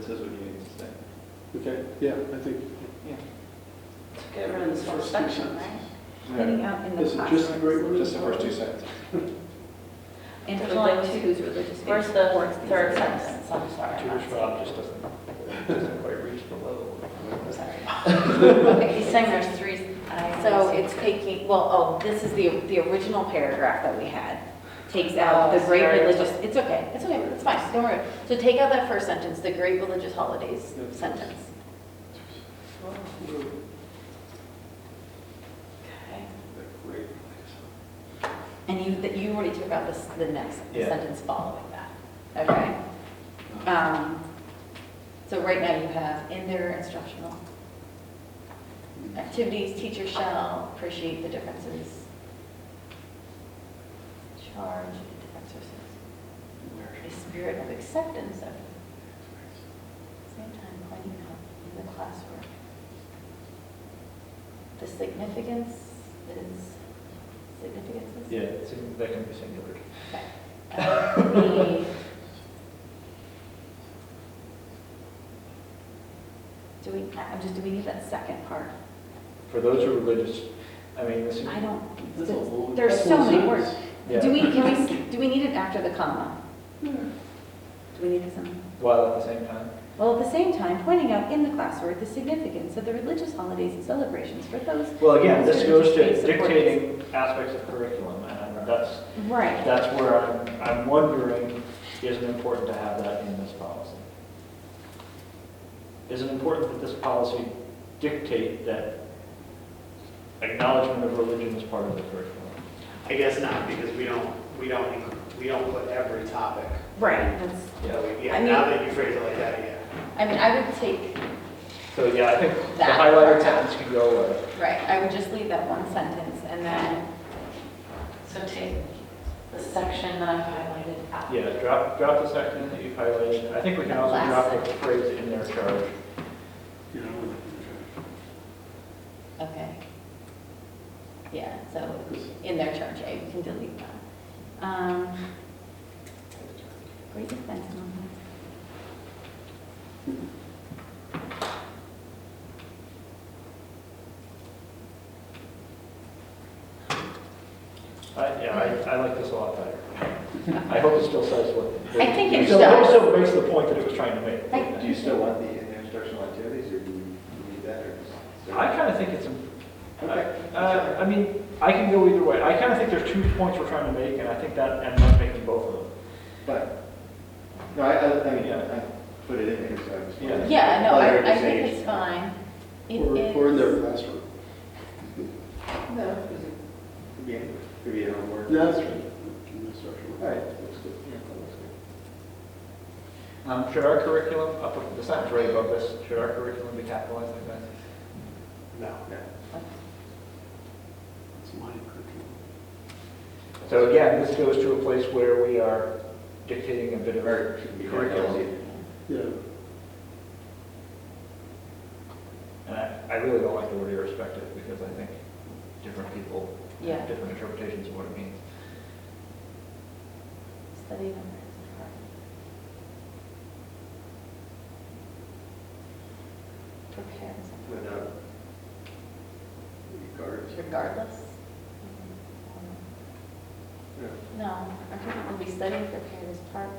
says what you need to say. okay, yeah, I think, To get rid of this whole section, right? Cleaning out in the this is just the great. classrooms. Just the first two sentences. And for There's only those two. whose religious faith Where's the supports these third events. sentence? I'm sorry. I'm Tutor not Schwab seeing just doesn't quite reach below. it. Sorry. He's saying there's three. I So only see it's three. taking, well, this is the original paragraph that we had. Takes out the Oh, great sorry. religious, it's okay, it's fine, don't worry. So take out that first sentence, the great religious holidays sentence. Okay. And you already took out the next Yeah. sentence following that, okay? So right now you have in their instructional activities, teachers shall appreciate the differences. Charge to exercise a spirit of acceptance of, at the same time pointing out in the classroom. The significance is. Yeah, that can be singular. Okay. Do we need that second part? For those who are religious, I mean, this is. I don't, That's a whole- there's that's so one many sentence. words. Yeah. Do we need it after the comma? Do we need it some? While at the same time. while at the same time pointing out in the classwork the significance of the religious holidays and celebrations for those. Well, again, this goes to students who participate dictating aspects of curriculum, and Right. that's where I'm wondering, is it important to have that in this policy? Is it important that this policy dictate that acknowledgement of religion is part of the curriculum? I guess not, because we don't put every topic. Right, that's, Yeah, I mean- now that you phrase it like that, yeah. I mean, I would take, So, yeah, I think the That highlighted part out. sentence can go away. right, I would just leave that one sentence and then, So take the section that I've highlighted out. Yeah, drop the section that you've highlighted. I think we can That also last drop the section. phrase in their charge. You know, okay. Yeah, so in their charge, yeah, you can delete that. Great defense on I like this a lot better. I hope it still says what. I think it I hope does. still makes the point that it was trying to make. I- Do you still want the instructional activities, or do you need that, or? I kind of think it's, Okay. I mean, I can go either way. I kind of think there's 2 points we're trying to make, and I think that ends up making both of them. But, no, I mean, Yeah. I put it in there, so I just. Yeah. Yeah, no, Other I think usage. it's fine. It or in is- their classroom. No, could be anywhere, could be at homework. Yeah, that's right. Instructional. All right, looks good. Yeah, that looks good. Should our curriculum, up at the sentence right above this, should our curriculum be capitalized like that? No. Yeah. It's my curriculum. So again, this goes to a place where we are dictating a bit of Or should be curriculum. Yeah. And I really don't like the word irrespective, because I think different people Yeah. have different interpretations of what it means. Study numbers. Prepare Without regard. regardless. Yeah. No, I think it will be studied and prepared as part.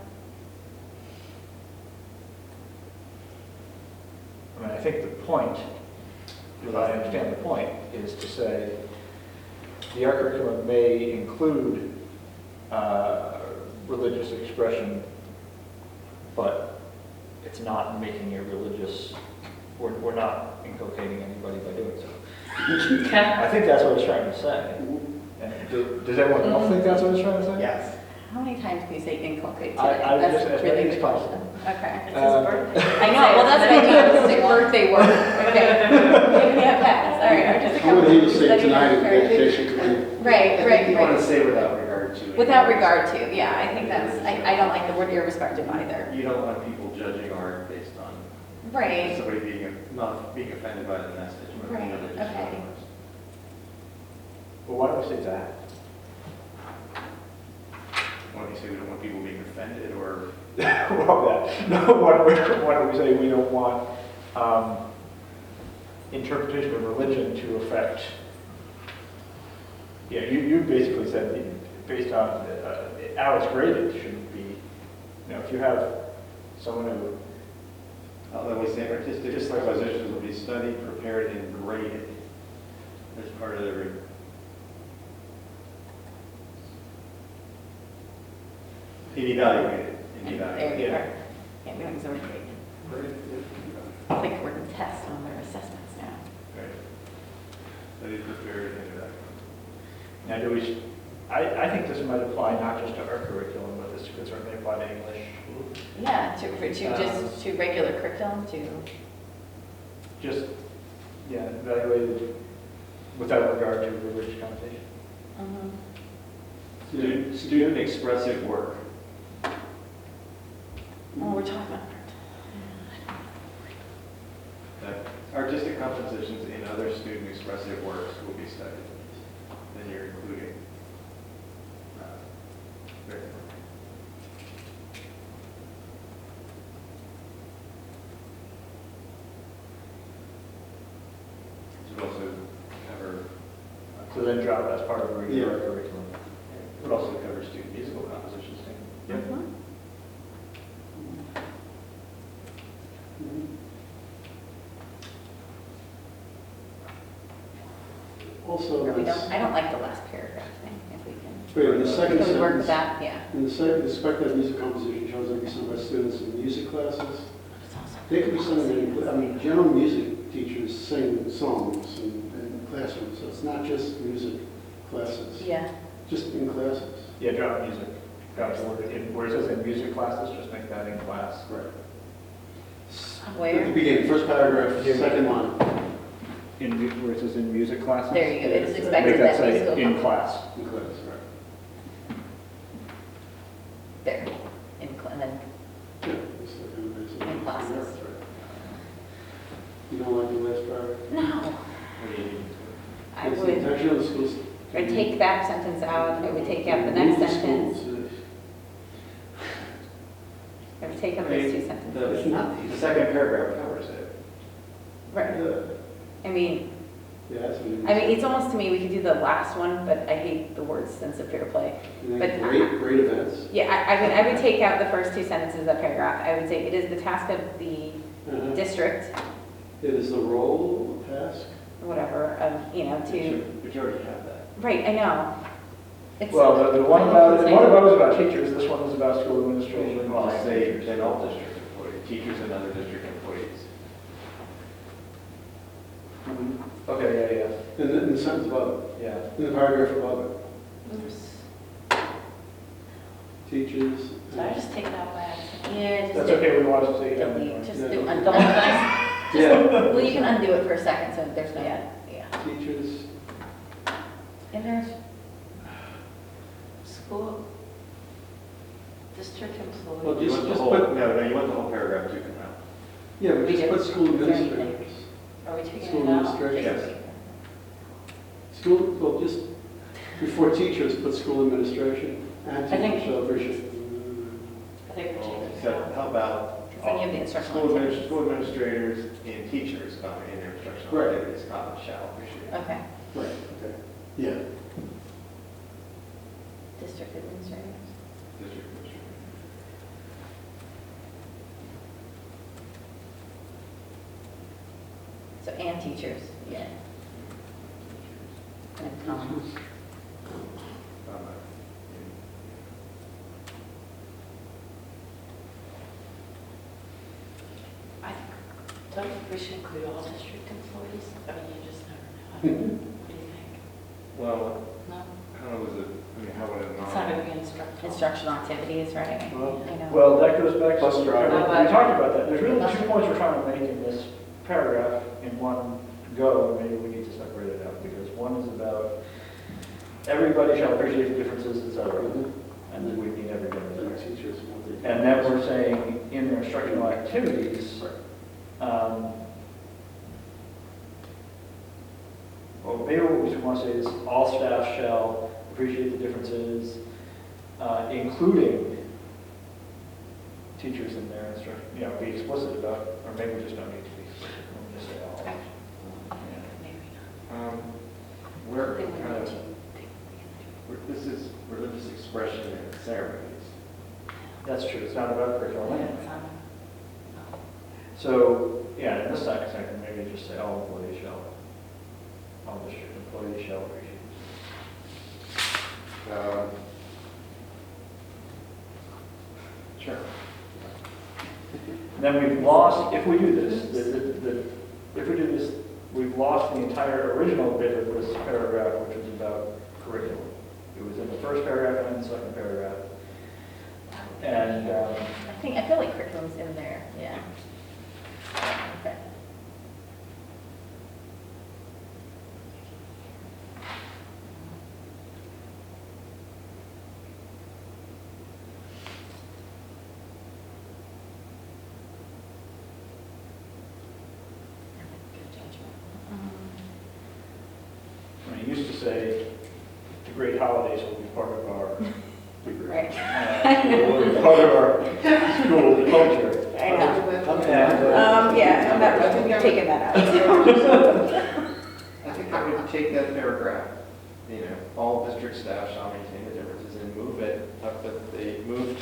I mean, I think the point, if I understand the point, is to say the art curriculum may include religious expression, but it's not making a religious, we're not inculcating anybody by doing so. I think that's what it's trying to say. And does everyone else think that's what it's trying to say? Yes. How many times can you say inculcate today? I That's just- as really many as the possible. question. Okay. It's his birthday. I know, well, that's what I do, it's a birthday word. Okay. Give me a pass. All right, artistic. What would he say study tonight at the prepared. dedication committee? Right, right, You want to right. say without regard to. Without regard to, yeah, I think that's, I don't like the word irrespective either. You don't want people judging art based on Right. somebody not being offended by the message. or Right, religious okay. otherwise. Well, why don't we say that? Why don't you say we don't want people being offended, or? Well, that, no, why don't we say we don't want interpretation of religion to affect, yeah, you basically said, based on how it's graded, shouldn't be, if you have someone who, Although we say artistic expositions will be studied, prepared, and graded as part of the. Evaluated. There you Yeah. are. Yeah, we don't use the word grade. I think we're going to test on their assessments now. Studied, prepared, and evaluated. now do we, I think this might apply not just to our curriculum, but this could certainly apply to English. Yeah, just to regular curriculum, to, Just, yeah, evaluated without regard to religious connotation. Student expressive work. well, we're talking about. Artistic compositions in other student expressive works will be studied. Then you're including. Very good. Should also cover. So then drop as part of a regular Yeah. curriculum. Would also cover student musical compositions too. Mhm. Also, Or we that's, don't, I don't like the last paragraph thing, if we can. wait, in the second Can we work with sentence, that? Yeah. in the second, expect that music composition shows that be sung by students in music classes. They could be sung in, I mean, general music teachers sing songs in classrooms, so it's not just music classes, Yeah. just in classes. Yeah, drop music. Got to word it in, where it says in music classes, just make that in class. Right. At the Where? beginning, first paragraph, Yeah. second line. In, where it says in music classes. There you go. It is Make expected that that musical. say in class. In class, right. There. And then, Yeah, it's like kind of basic. In classes. Right. You don't like the last paragraph? No. I It's the would, intention of the schools. I would take that sentence out, I would take out the next sentence, I would take out those two sentences. It's not The second paragraph covers it. Right. Yeah, I mean, that's what it is. I mean, it's almost to me, we could do the last one, but I hate the words sense of fair play. And then but- great events. Yeah, I would take out the first two sentences of that paragraph. I would say it is the task of the Uh-huh. district, It is the role, task. whatever, of, you know, to, But you already have that. right, I know. It's- Well, the one about, one of those is about teachers, this one is about school administration. Well, I say then all district employees, teachers and other district employees. Okay, yeah, In the sentence above yeah, it, in the paragraph above it, oops. teachers. So I just take it out by accident. Yeah, yeah. just That's okay, we want to say. Delete, just Yeah. do undo. Yeah, well, you can undo it for a second, so there's no, Yeah. yeah. teachers, And there's school, district well, employees. You just, want the just whole, put, no, you want the whole paragraph to come out. yeah, but We just did. put school Is there anything? administrators. Are we taking School it out? administration. Yes. School, well, just before teachers, put school administration and I think- teachers shall appreciate. I think we're taking it So out. how about Because then you have the instructional activities. school administrators and teachers in their instructional Right. activities, shall appreciate. Okay. Right, okay. Yeah, District administrators. District administrators. So, and teachers, yeah. And commas. Don't you think we should include all district employees? I mean, you just never know. What do you think? Well, No? how was it, I mean, how would it It's not not? going to be instructional. Instructional activities, right? Well- I know. Well, that goes back to. Bus driver. We talked about that, there's really 2 points we're trying to make in this paragraph in one go, and maybe we need to separate it out, because one is about everybody shall appreciate the differences, et cetera, and then we need everybody the there. teachers. And then we're saying in their instructional activities, well, maybe what we want to say is all staff shall appreciate the differences, including teachers in their instruction, you know, be explicit about, or maybe we just don't need to be explicit, we'll just say all. Okay. Yeah. Maybe not. Where, They would kind of, need to- this is religious expression and ceremonies. That's true, it's not about curriculum. Yeah, it's not- no. So, yeah, in this section, maybe just say all employees shall, all district employees shall appreciate. Sure. And then we've lost, if we do this, if we do this, we've lost the entire original bit of this paragraph, which was about curriculum. It was in the first paragraph and in the second paragraph. And, I feel like curriculum's in there, yeah. Okay. Good judgment. I mean, he used to say, the great holidays will be part of our, Right. will be part of our school culture. I know. And, Yeah, I'm not, you're taking that out. I think I would take that paragraph, you know, all district staff shall maintain the differences and move it up, but they move it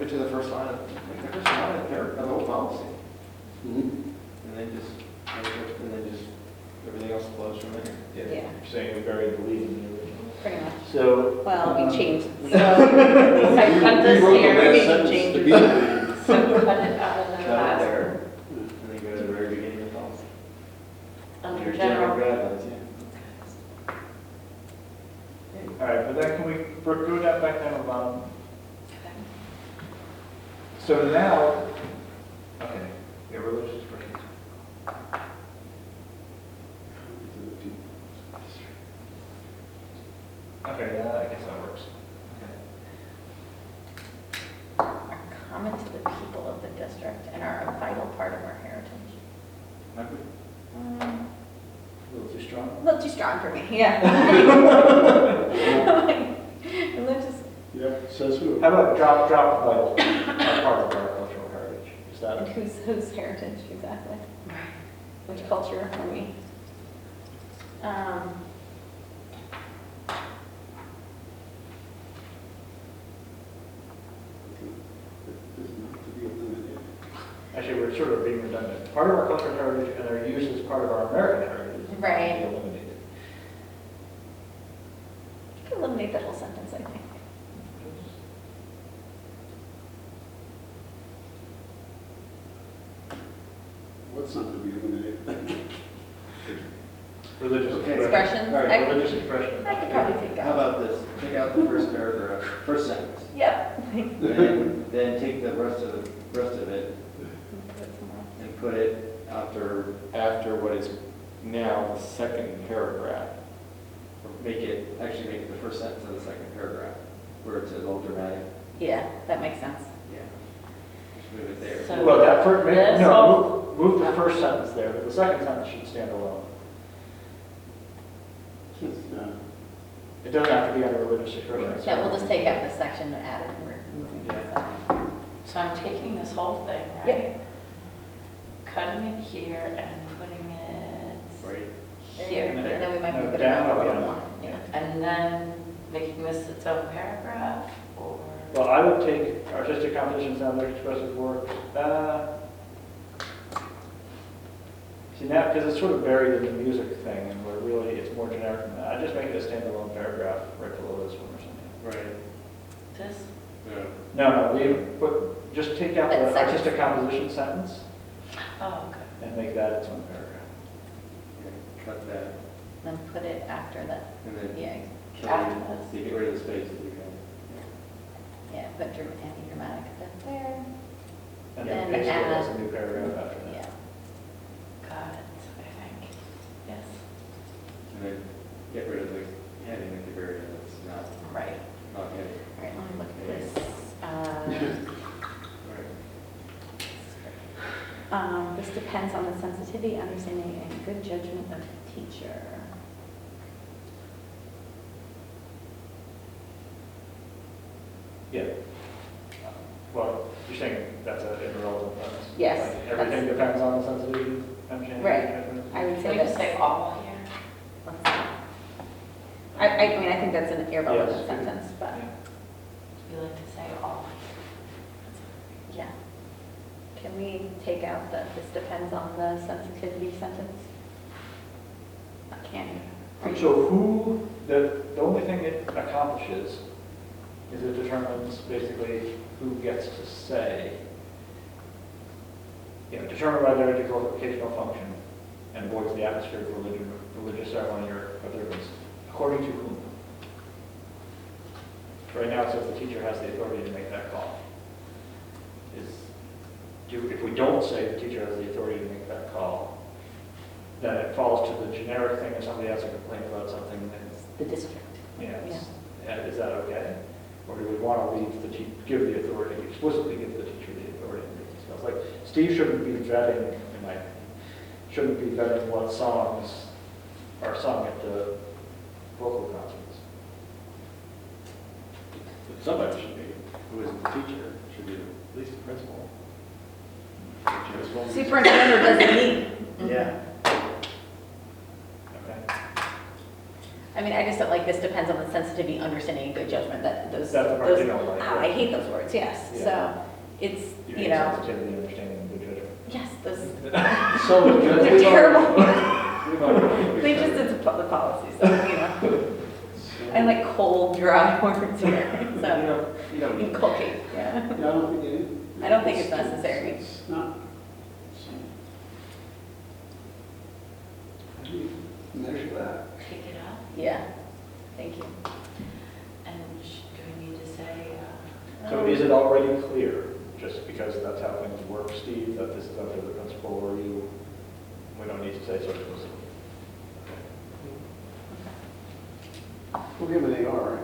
to the first line of, like the first line of the whole policy. Mhm. And then just, everything So. Well, we changed. So if I cut this Rewrote the here, last we can sentence change to it. be the- So cut it out of the last, And then go to the very beginning of the policy. under Your general. guidelines, yeah. All right, but then can we go down back down to the bottom? Okay. So now, okay, yeah, religious expressions. Okay, yeah, I guess that works. Are common to the people of the district and are a vital part of our heritage. A little too strong? A little too strong for me, yeah. Religious, Yep, says who? How about drop vital, part of our cultural heritage? Is and that, whose heritage exactly? Which culture are we? Is not to be eliminated. actually, we're sort of being redundant. Part of our cultural heritage and our use as part of our American heritage is not to Right. be eliminated. You can eliminate that whole sentence, I think. What's not to be eliminated? Religious Okay. Expressions? All right, I- Religious expression. I could probably take How out. about this? Take out the first paragraph, first sentence, Yep. then take the rest of it and put it after what is now the second paragraph. Or make it the first sentence of the second paragraph, where it says old dramatic. Yeah, that makes sense. Yeah. Just move it there. So- Well, that first, That's no, all- move the first sentence there, but the second sentence should stand alone. It doesn't have to be under religious expression. Yeah, we'll just take out this section and add it, and we're moving to the second. So I'm taking this whole thing, right? Cutting it here and putting it Right. here. And then we might No, move it down around a or little down? more. Yeah. And then making this its own paragraph, or? Well, I would take artistic compositions and other expressive works. See, now, because it's sort of buried in the music thing, and we're really, it's more generic than that. I just make it a standalone paragraph right below this one or something. Right. This? No, but just take out That the second. artistic composition sentence Oh, okay. and make that its own paragraph. Yeah, cut that, Then put it after that, and then yeah, kill After it, this. you get rid of the space that you have. yeah, put anti-dramatic effect there. And Then then paste it as a add- new paragraph after that. Yeah. Got it, I think. Yes. And then get rid of the heading at the very end, it's Right. not heading. All right, let me look at this. Right. This depends on the sensitivity, understanding, and good judgment of the teacher. Yeah. Well, you're saying that's an irrelevant sentence? Yes, Like, everything depends on the sensitivity, understanding. Right. judgment? I would Can say we just that's, say all here? let's see. I mean, I think that's an irrelevant Yes. sentence, but, We like to say all. yeah. Can we take out the, this depends on the sensitivity sentence? Can you? So who, the only thing it accomplishes is it determines basically who gets to say, determine whether educational function and avoids the atmosphere of religious ceremony or observance, according to whom? Right now it says the teacher has the authority to make that call. If we don't say the teacher has the authority to make that call, then it falls to the generic thing if somebody has a complaint about something, then, The district. is that okay? Or do we want to leave give the authority, explicitly give the teacher the authority to make these calls? Like, Steve shouldn't be vetting, in my opinion, shouldn't be vetting what songs are sung at the vocal concerts. But somebody should be, who isn't the teacher, should be at least the principal. Superintendent or designee. Yeah. Okay? I mean, I just don't like this depends on the sensitivity, understanding, and good judgment, that those, That's the part those, you don't like, I right? hate those words, yes. Yeah. So it's, you hate know, sensitivity, understanding, and good judgment. yes, those, So, they're terrible. We've already- They just did the policy, so, you know. So I like cold, dry words here, so You don't need inculcate, yeah. Yeah, I don't think it is. I don't think it's necessary. It's not. How do you measure that? Take it out, Yeah, thank you. and do we need to say, So is it already clear, just because that's how things work, Steve, that this is up to the principal or you? We don't need to say so explicitly. We'll give it an AR, right?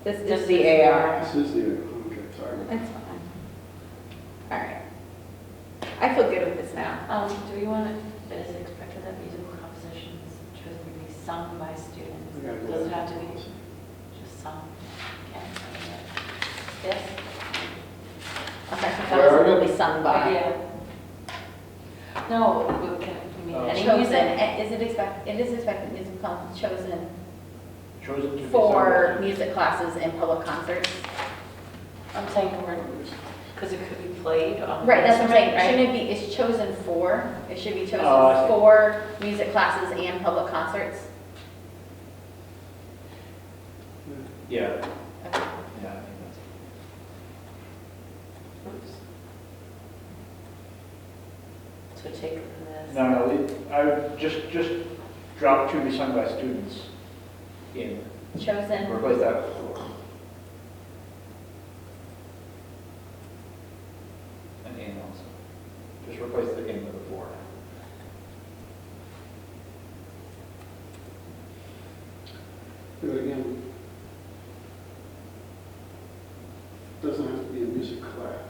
This This is the is AR. This is the, okay, sorry. It's fine. All right. I feel good with this now. do we want it, it is expected that musical compositions should be sung by students? We gotta go Does it back have to to be policy. just sung? Can't sing it. Yes? Effective Where are times will you? be sung by. Yeah. No, we can, I mean, any Chosen, music. it is expected musical concerts chosen Chosen to be for sung. music classes and public concerts. I'm saying because it could be played on. Right, that's what I'm saying. instrument, Shouldn't it be, it's chosen for, it should be chosen Oh, I see. for music classes and public concerts. Yeah. Okay. Yeah, I think that's. So take this. No, I would just drop to be sung by students in, Chosen, replace that with for. And in also. Just replace the in with a for. But again, doesn't have to be a music class.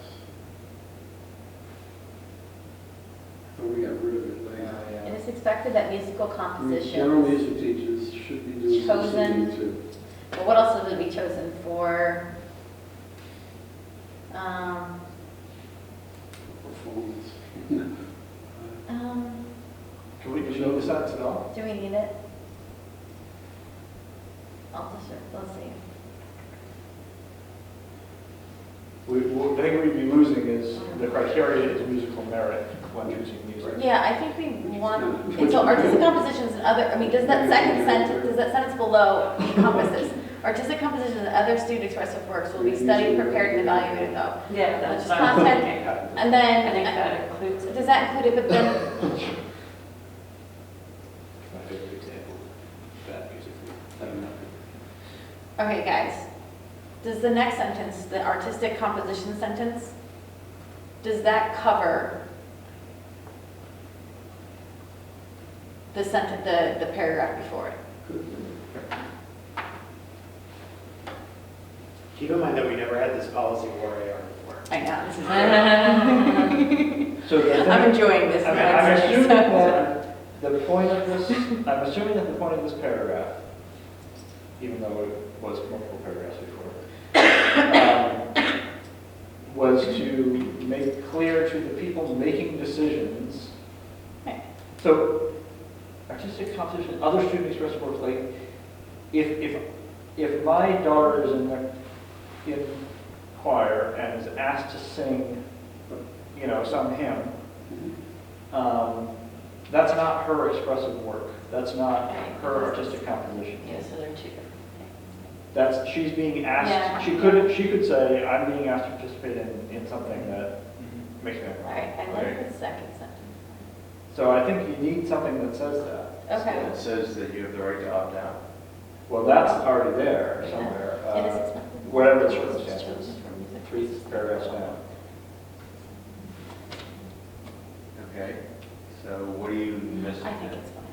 But we got rid of it, like. it is expected that musical General compositions, music teachers should be doing some Chosen. singing too. but what else would it be chosen for? Um, Performance. Can we do this sentence at all? do we need it? Let's see. The thing we'd be losing is the criteria is musical merit when choosing music. Yeah, I think we want, and so artistic compositions and other, I mean, does that second sentence, does that sentence below encompass this? Artistic compositions and other student expressive works will be studied, prepared, and evaluated though. Yeah, That's that's what I'm content. thinking. And I think then, that includes it. does that include it, but then, My favorite example of bad music. okay, guys. Does the next sentence, the artistic composition sentence, does that cover the sentence, the paragraph before it? Keep in mind that we never had this policy for AR before. I know, this is. So the thing- I'm enjoying this. I mean, I'm assuming that the point of this, I'm assuming that the point of this paragraph, even though it was multiple paragraphs before, was to make clear to the people making decisions. Right. So, artistic composition, other student expressive works, like, if my daughter is in choir and is asked to sing, some hymn, that's not her expressive work. That's not her artistic composition. Yeah, so they're two different things. She's being Yeah. asked, she could say, I'm being asked to participate in something that makes me All uncomfortable. right, I like the second sentence. So I think you need something that says that. Okay. It says that you have the right to opt out. Well, that's already there somewhere. It is expected. Whatever the Chosen circumstances, for music. 3 paragraphs down. Okay, so what do you miss? I think it's fine.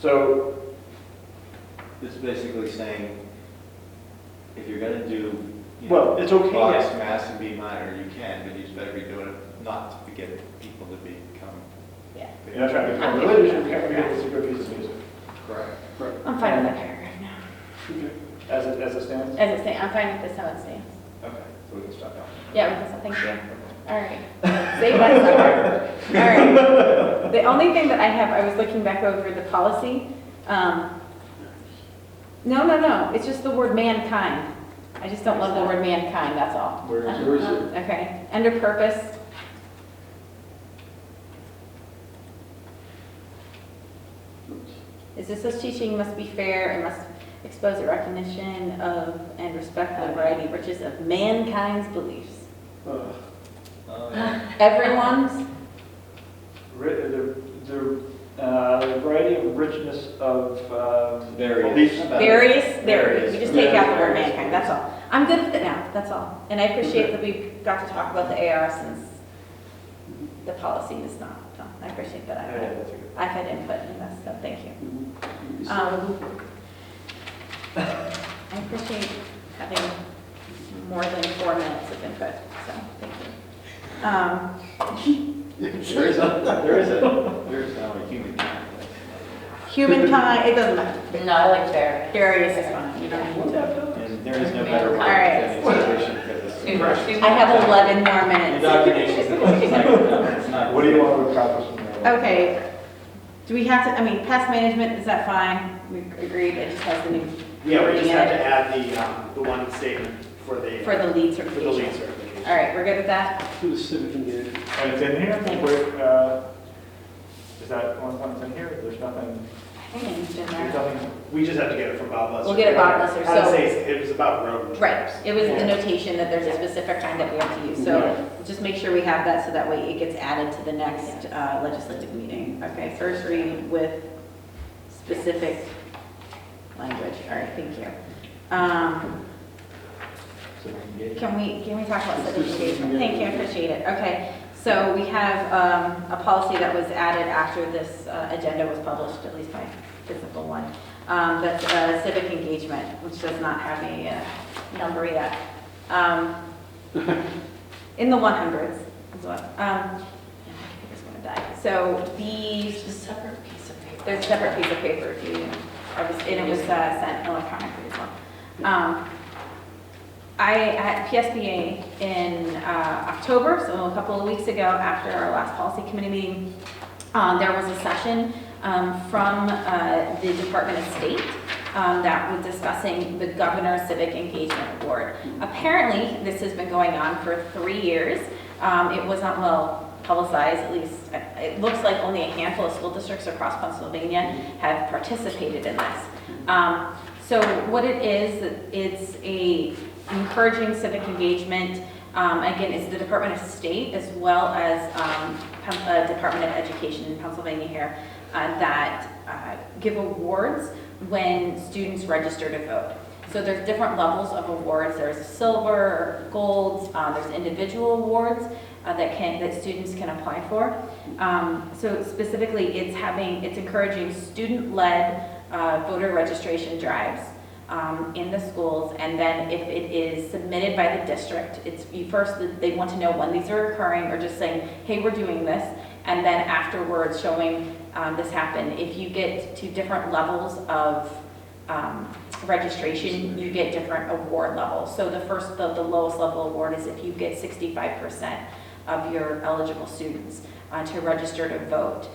So, It's basically saying, if you're gonna do, well, it's okay. Bach's Mass and B minor, you can, but you just better be doing it not to get people to become. Yeah. You're not trying to become religious, you're trying to get this a good piece of music. Correct. I'm fine with that paragraph now. As it stands? As it stands, I'm fine with this how it stands. Okay, so we can stop now. Yeah, we can, thank you. All right. Save that sucker. All right. The only thing that I have, I was looking back over the policy. No, it's just the word mankind. I just don't love the word mankind, that's all. Where is it? Okay, under purpose. Is this says teaching must be fair and must expose the recognition of and respect for the variety and riches of mankind's beliefs. Everyone's? The variety of richness of Various. beliefs. We just take out the word Various. mankind, that's all. I'm good with it now, that's all. And I appreciate that we got to talk about the AR since the policy is not done. I appreciate that I've had input in this, so thank you. I appreciate having more than 4 minutes of input, so thank you. There's now a human kind. Humankind, it doesn't matter. No, I like various. Various is fine, you don't need to. And there is no better word All right. than inspiration because it's I have 11 more minutes. indoctrination. It's not. What do you want to accomplish from there? Okay, do we have to, I mean, pest management, is that fine? We agreed, it just has the new. Yeah, we wording just in have it to add the one statement for the. For the lead For the lead certification. certification. All right, we're good with that? To the civic engagement. And it's in here? Thanks. Is that one that's in here? There's nothing, I think it's in there's there. nothing, We just have to get it from Bob Lesser. We'll get it Bob Lesser, How to so- say it was about rodent Right, traps. it was the notation that there's a specific kind that we have to use, so just make sure we have that so that way it gets added to the next legislative meeting. Okay, first read with specific language, all right, thank you. Can we talk about civic engagement? Thank you, I appreciate it. Okay, so we have a policy that was added after this agenda was published, at least my physical one. That's civic engagement, which does not have a number yet. In the 100s is what. Yeah, my computer's gonna die. So There's a these, separate piece of paper. there's a separate piece of paper if you, and it was sent electronically as well. At PSBA in October, so a couple of weeks ago after our last policy committee meeting, there was a session from the Department of State that was discussing the Governor's Civic Engagement Award. Apparently, this has been going on for 3 years. It was not well publicized, at least it looks like only a handful of school districts across Pennsylvania have participated in this. So what it is, it's a encouraging civic engagement. Again, it's the Department of State as well as Department of Education in Pennsylvania here that give awards when students register to vote. So there's different levels of awards. There's silver, gold, there's individual awards that students can apply for. So specifically, it's encouraging student-led voter registration drives in the schools, and then if it is submitted by the district, they want to know when these are occurring, or just saying, hey, we're doing this, and then afterwards showing this happen. If you get to different levels of registration, you get different award levels. So the lowest level award is if you get 65% of your eligible students to register to vote,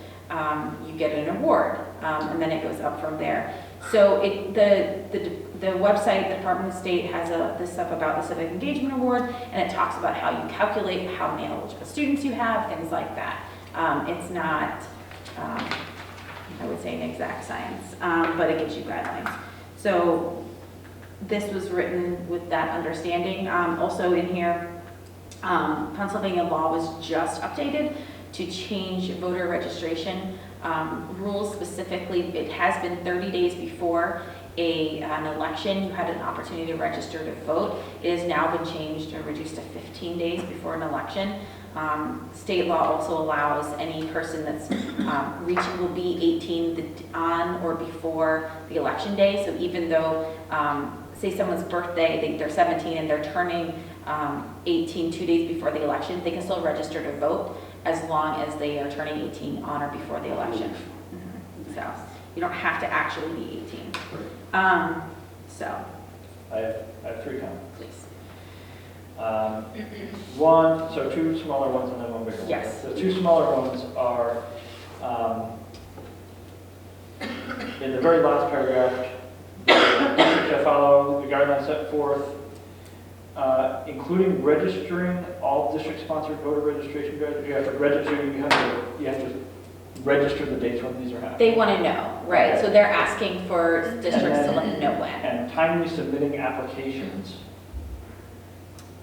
you get an award, and then it goes up from there. So the website, the Department of State, has this stuff about the Civic Engagement Award, and it talks about how you calculate how many eligible students you have, things like that. It's not, I would say, an exact science, but it gives you guidelines. So this was written with that understanding. Also in here, Pennsylvania law was just updated to change voter registration rules. Specifically, it has been 30 days before an election, you had an opportunity to register to vote. It has now been changed or reduced to 15 days before an election. State law also allows any person that's reaching will be 18 on or before the election day. So even though, say someone's birthday, they're 17 and they're turning 18 2 days before the election, they can still register to vote as long as they are turning 18 on or before the election. So you don't have to actually be 18. So, I have 3 comments. please. One, so 2 smaller ones and then 1 bigger one. Yes. The 2 smaller ones are, in the very last paragraph, to follow the guidelines set forth, including registering all district-sponsored voter registration drives. You have to register, you have to register the dates when these are happening? They want to know, right? Okay. So they're asking for districts to let them know when. And timely submitting applications.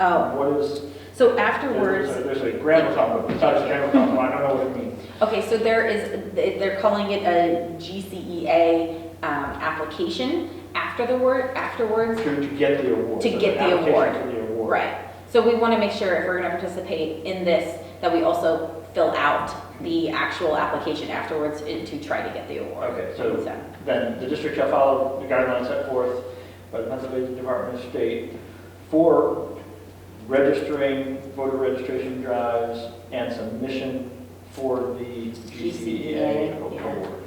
Oh, What is? so afterwards, There's a grammar problem, besides the grammar problem, I don't know what it means. okay, so they're calling it a GCEA application afterwards, To get the award. To So get an the application award. for the award. right? So we want to make sure if we're going to participate in this, that we also fill out the actual application afterwards to try to get the award. Okay, so then the district shall follow the guidelines set forth by the Pennsylvania Department of State for registering voter registration drives and submission for the GCEA GCEA, award.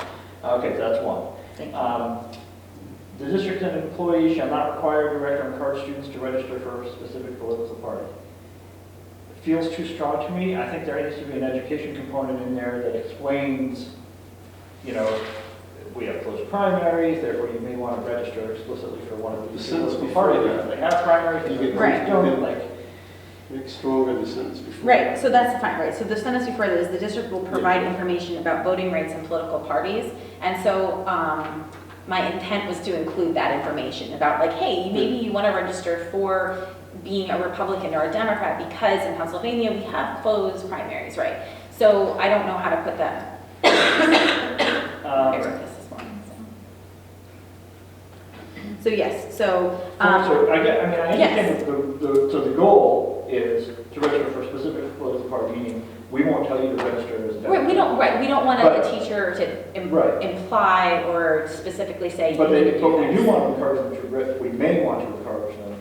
yeah. Okay, so that's one. Thank you. The district and employee shall not require, direct, or encourage students to register for a specific political party. It feels too strong to me. I think there needs to be an education component in there that explains, you know, we have closed primaries, therefore you may want to register explicitly for one of The these sentence political before parties. that. They have primaries, You they get- Right. don't, like, Make stronger the sentence before. Right, so that's fine, right? So the sentence before that is the district will provide information about voting rights and political parties. And so my intent was to include that information about like, hey, maybe you want to register for being a Republican or a Democrat because in Pennsylvania we have closed primaries, right? So I don't know how to put that. I wrote this morning, so. So yes, so. so I understand yes. so the goal is to register for a specific political party, meaning we won't tell you to register as a Right, we don't want But- a teacher to Right. imply or specifically say. But you need they, to but do we this. do want to encourage them we may want to encourage them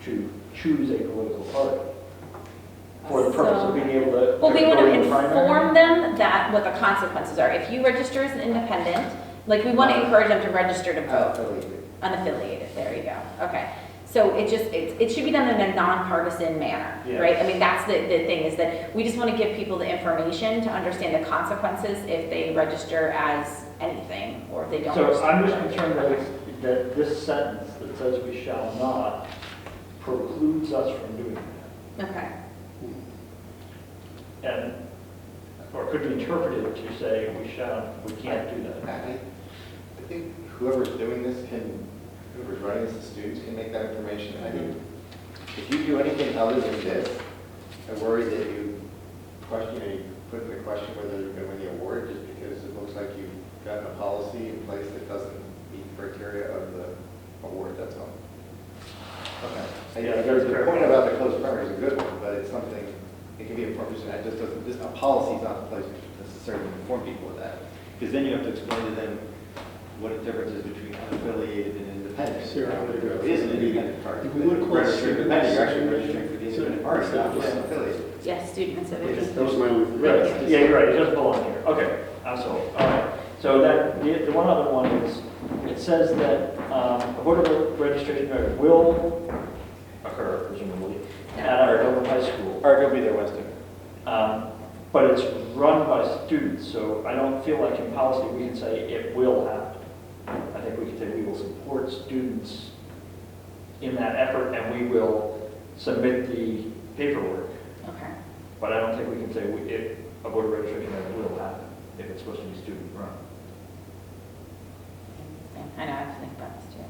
to choose a political party for the purpose So- of being able to. Well, we want go to in the primary. inform them that what the consequences are. If you register as an independent, like we want to encourage them to register to vote. Unaffiliated, there you go. Okay. So it should be done in a nonpartisan manner, Yeah. right? I mean, that's the thing is that we just want to give people the information to understand the consequences if they register as anything or if they don't. So register I'm just as concerned anything. that this sentence that says we shall not precludes us from doing that. Okay. And, or could be interpreted to say we can't do that. I think whoever's doing this whoever's running this, the students can make that information. I think if you do anything other than this, I worry that you put into question whether you're going to win the award just because it looks like you've got a policy in place that doesn't meet criteria of the award, that's all. Okay. Yeah, there's the point about the closed primary is a good one, but it's something, it can be a reason that just doesn't, a policy's not in place to necessarily inform people of that. Because then you have to explain to them what the difference is between unaffiliated and independent. Sure. It is an independent party. If we would call it Register independent, you're actually registering for the student- independent party, not just unaffiliated. Yes, student and civic. That was my only. Right, yeah, you're right, it doesn't belong here. Okay, I'm sold. All right. So that, the one other one is, it says that a voter registration drive will occur, presumably, at our Dover High School. Or it'll be there Wednesday. But it's run by students, so I don't feel like in policy we can say it will happen. I think we can say we will support students in that effort and we will submit the paperwork. Okay. But I don't think we can say if a voter registration drive will happen if it's supposed to be student run. I know, I have to think about this too.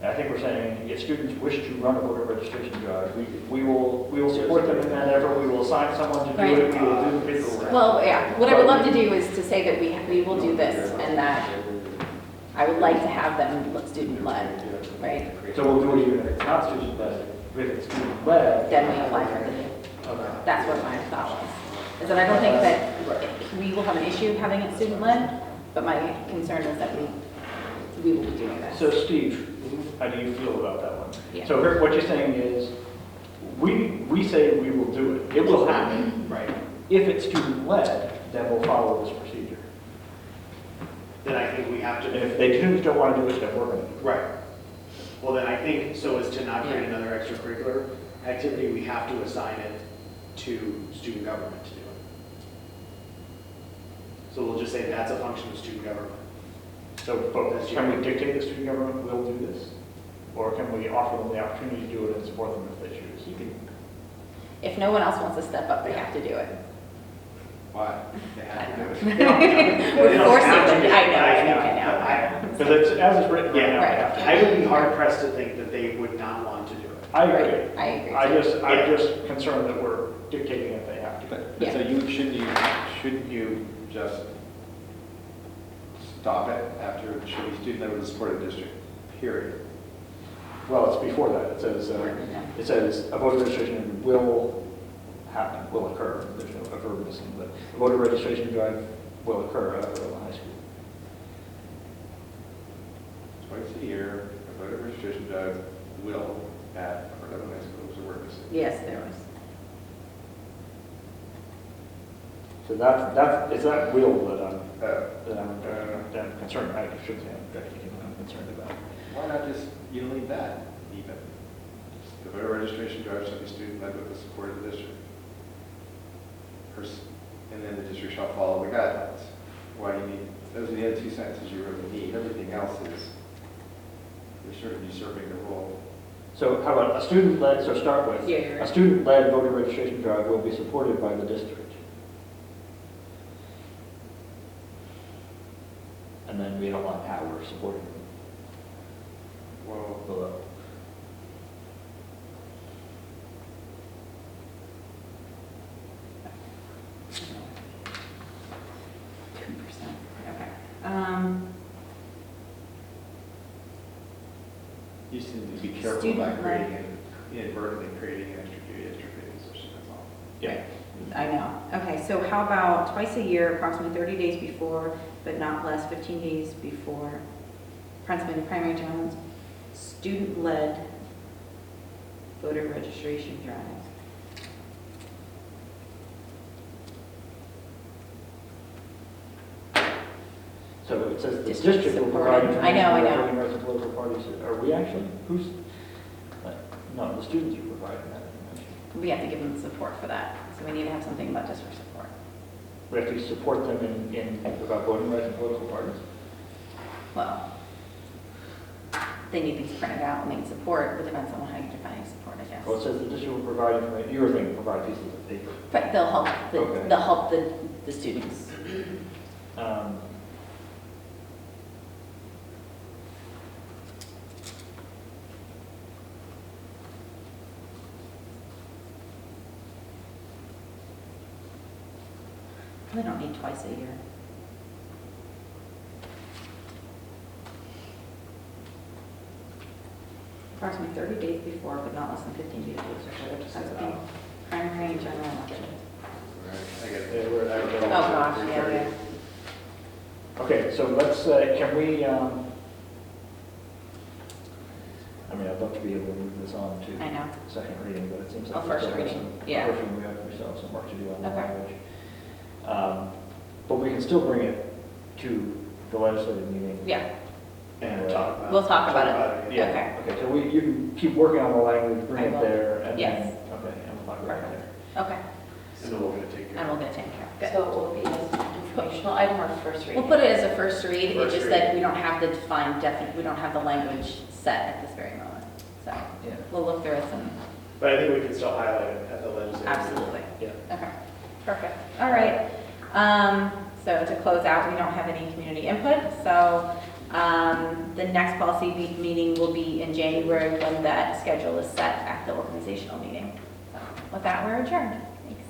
I think we're saying if students wish to run a voter registration drive, we will support them in that effort. We will assign someone to do it. We will do the paperwork. Well, yeah, what I would love to do is to say that we will do this and that I would like to have them student-led, right? So we'll do it even if it's not student-led. If it's student-led, Then we apply for the, okay. that's what my thought was. Is that I don't think that we will have an issue having it student-led, but my concern is that we will be doing this. So Steve, how do you feel about that one? Yeah. So here, what you're saying is, we say we will do it. It will happen. Right. If it's student-led, then we'll follow this procedure. Then I think we have And to. if they students don't want to do it, then we're going to do it. Right. Well, then I think, so as to not create another extracurricular activity, we have to assign it to student government to do it. So we'll just say that's a function of student government. So, but can we dictate the student government will do this? Or can we offer them the opportunity to do it and support them if they choose? You can, If no one else wants to step up, they have to do it. why? They have to do it. We're forcing them, I know. Because it's, as it's written right now, they have to. I would be hard pressed to think that they would not want to do it. I agree. I agree. too. I'm just concerned that we're dictating if they have to. But, Yeah. so shouldn't you just stop it after should be student led with the support of the district, period? Well, it's before that. It says a voter registration will happen, will occur. There's no verbatim, but a voter registration drive will occur at Arundel High School. Twice a year, a voter registration drive will at Arundel High School, was a word missing. Yes, there was. So it's that will that I'm concerned. I should say I'm concerned about. Why not just, you don't need that even? The voter registration drive shall be student led with the support of the district. And then the district shall follow the guidelines. Why do you need, those are the other two sentences you really need. Everything else is, you're sort of usurping the role. So how about a student-led, so start with, Yeah, you're right. a student-led voter registration drive will be supported by the district. And then we don't want how we're supporting them Well, below. Okay. you just need to be careful Student about led. inadvertently creating an extra duty, extra pay position, that's all. Yeah. I know. Okay, so how about twice a year, approximately 30 days before, but not less 15 days before Pennsylvania primary towns, student-led voter registration drives. So it says the District district will supported. provide I know, information about voting rights of local parties. Are we actually, who's, no, the students are providing that information. We have to give them support for that, so we need to have something about district support. We have to support them in about voting rights of political parties. Well, they need things printed out, and they need support, but depends on how you're defining support, I guess. Well, it says the district will provide information, you're saying provide pieces of paper. But they'll help, Okay. they'll help the students. They don't need twice a year. Approximately 30 days before, but not less than 15 days before the Pennsylvania primary and general election. I get Yeah, it. we're at Oh, gosh, yeah. Okay, so let's, can we, I mean, I'd love to be able to move this on to I know. second reading, but it seems like. Oh, first we still have reading, some- yeah. First reading, we still have some work to do on the Okay. language. But we can still bring it to the legislative meeting. Yeah, And talk about it. we'll talk about it. Yeah, Okay. okay, so you can keep working on the language, bring I it will. there, and Yes. then, okay, and we'll talk about it Perfect. there. Okay, And we're going to take and care we'll get it taken care of. Good. So it will be an informational item or first reading? We'll put it as a first read, it's First just read. that we don't have the defined we don't have the language set at this very moment. So Yeah. we'll look through it and, But I think we can still highlight it at the legislative. absolutely. Yeah. Okay, perfect. All right. So to close out, we don't have any community input. So the next policy meeting will be in January when that schedule is set at the organizational meeting. So with that, we're adjourned.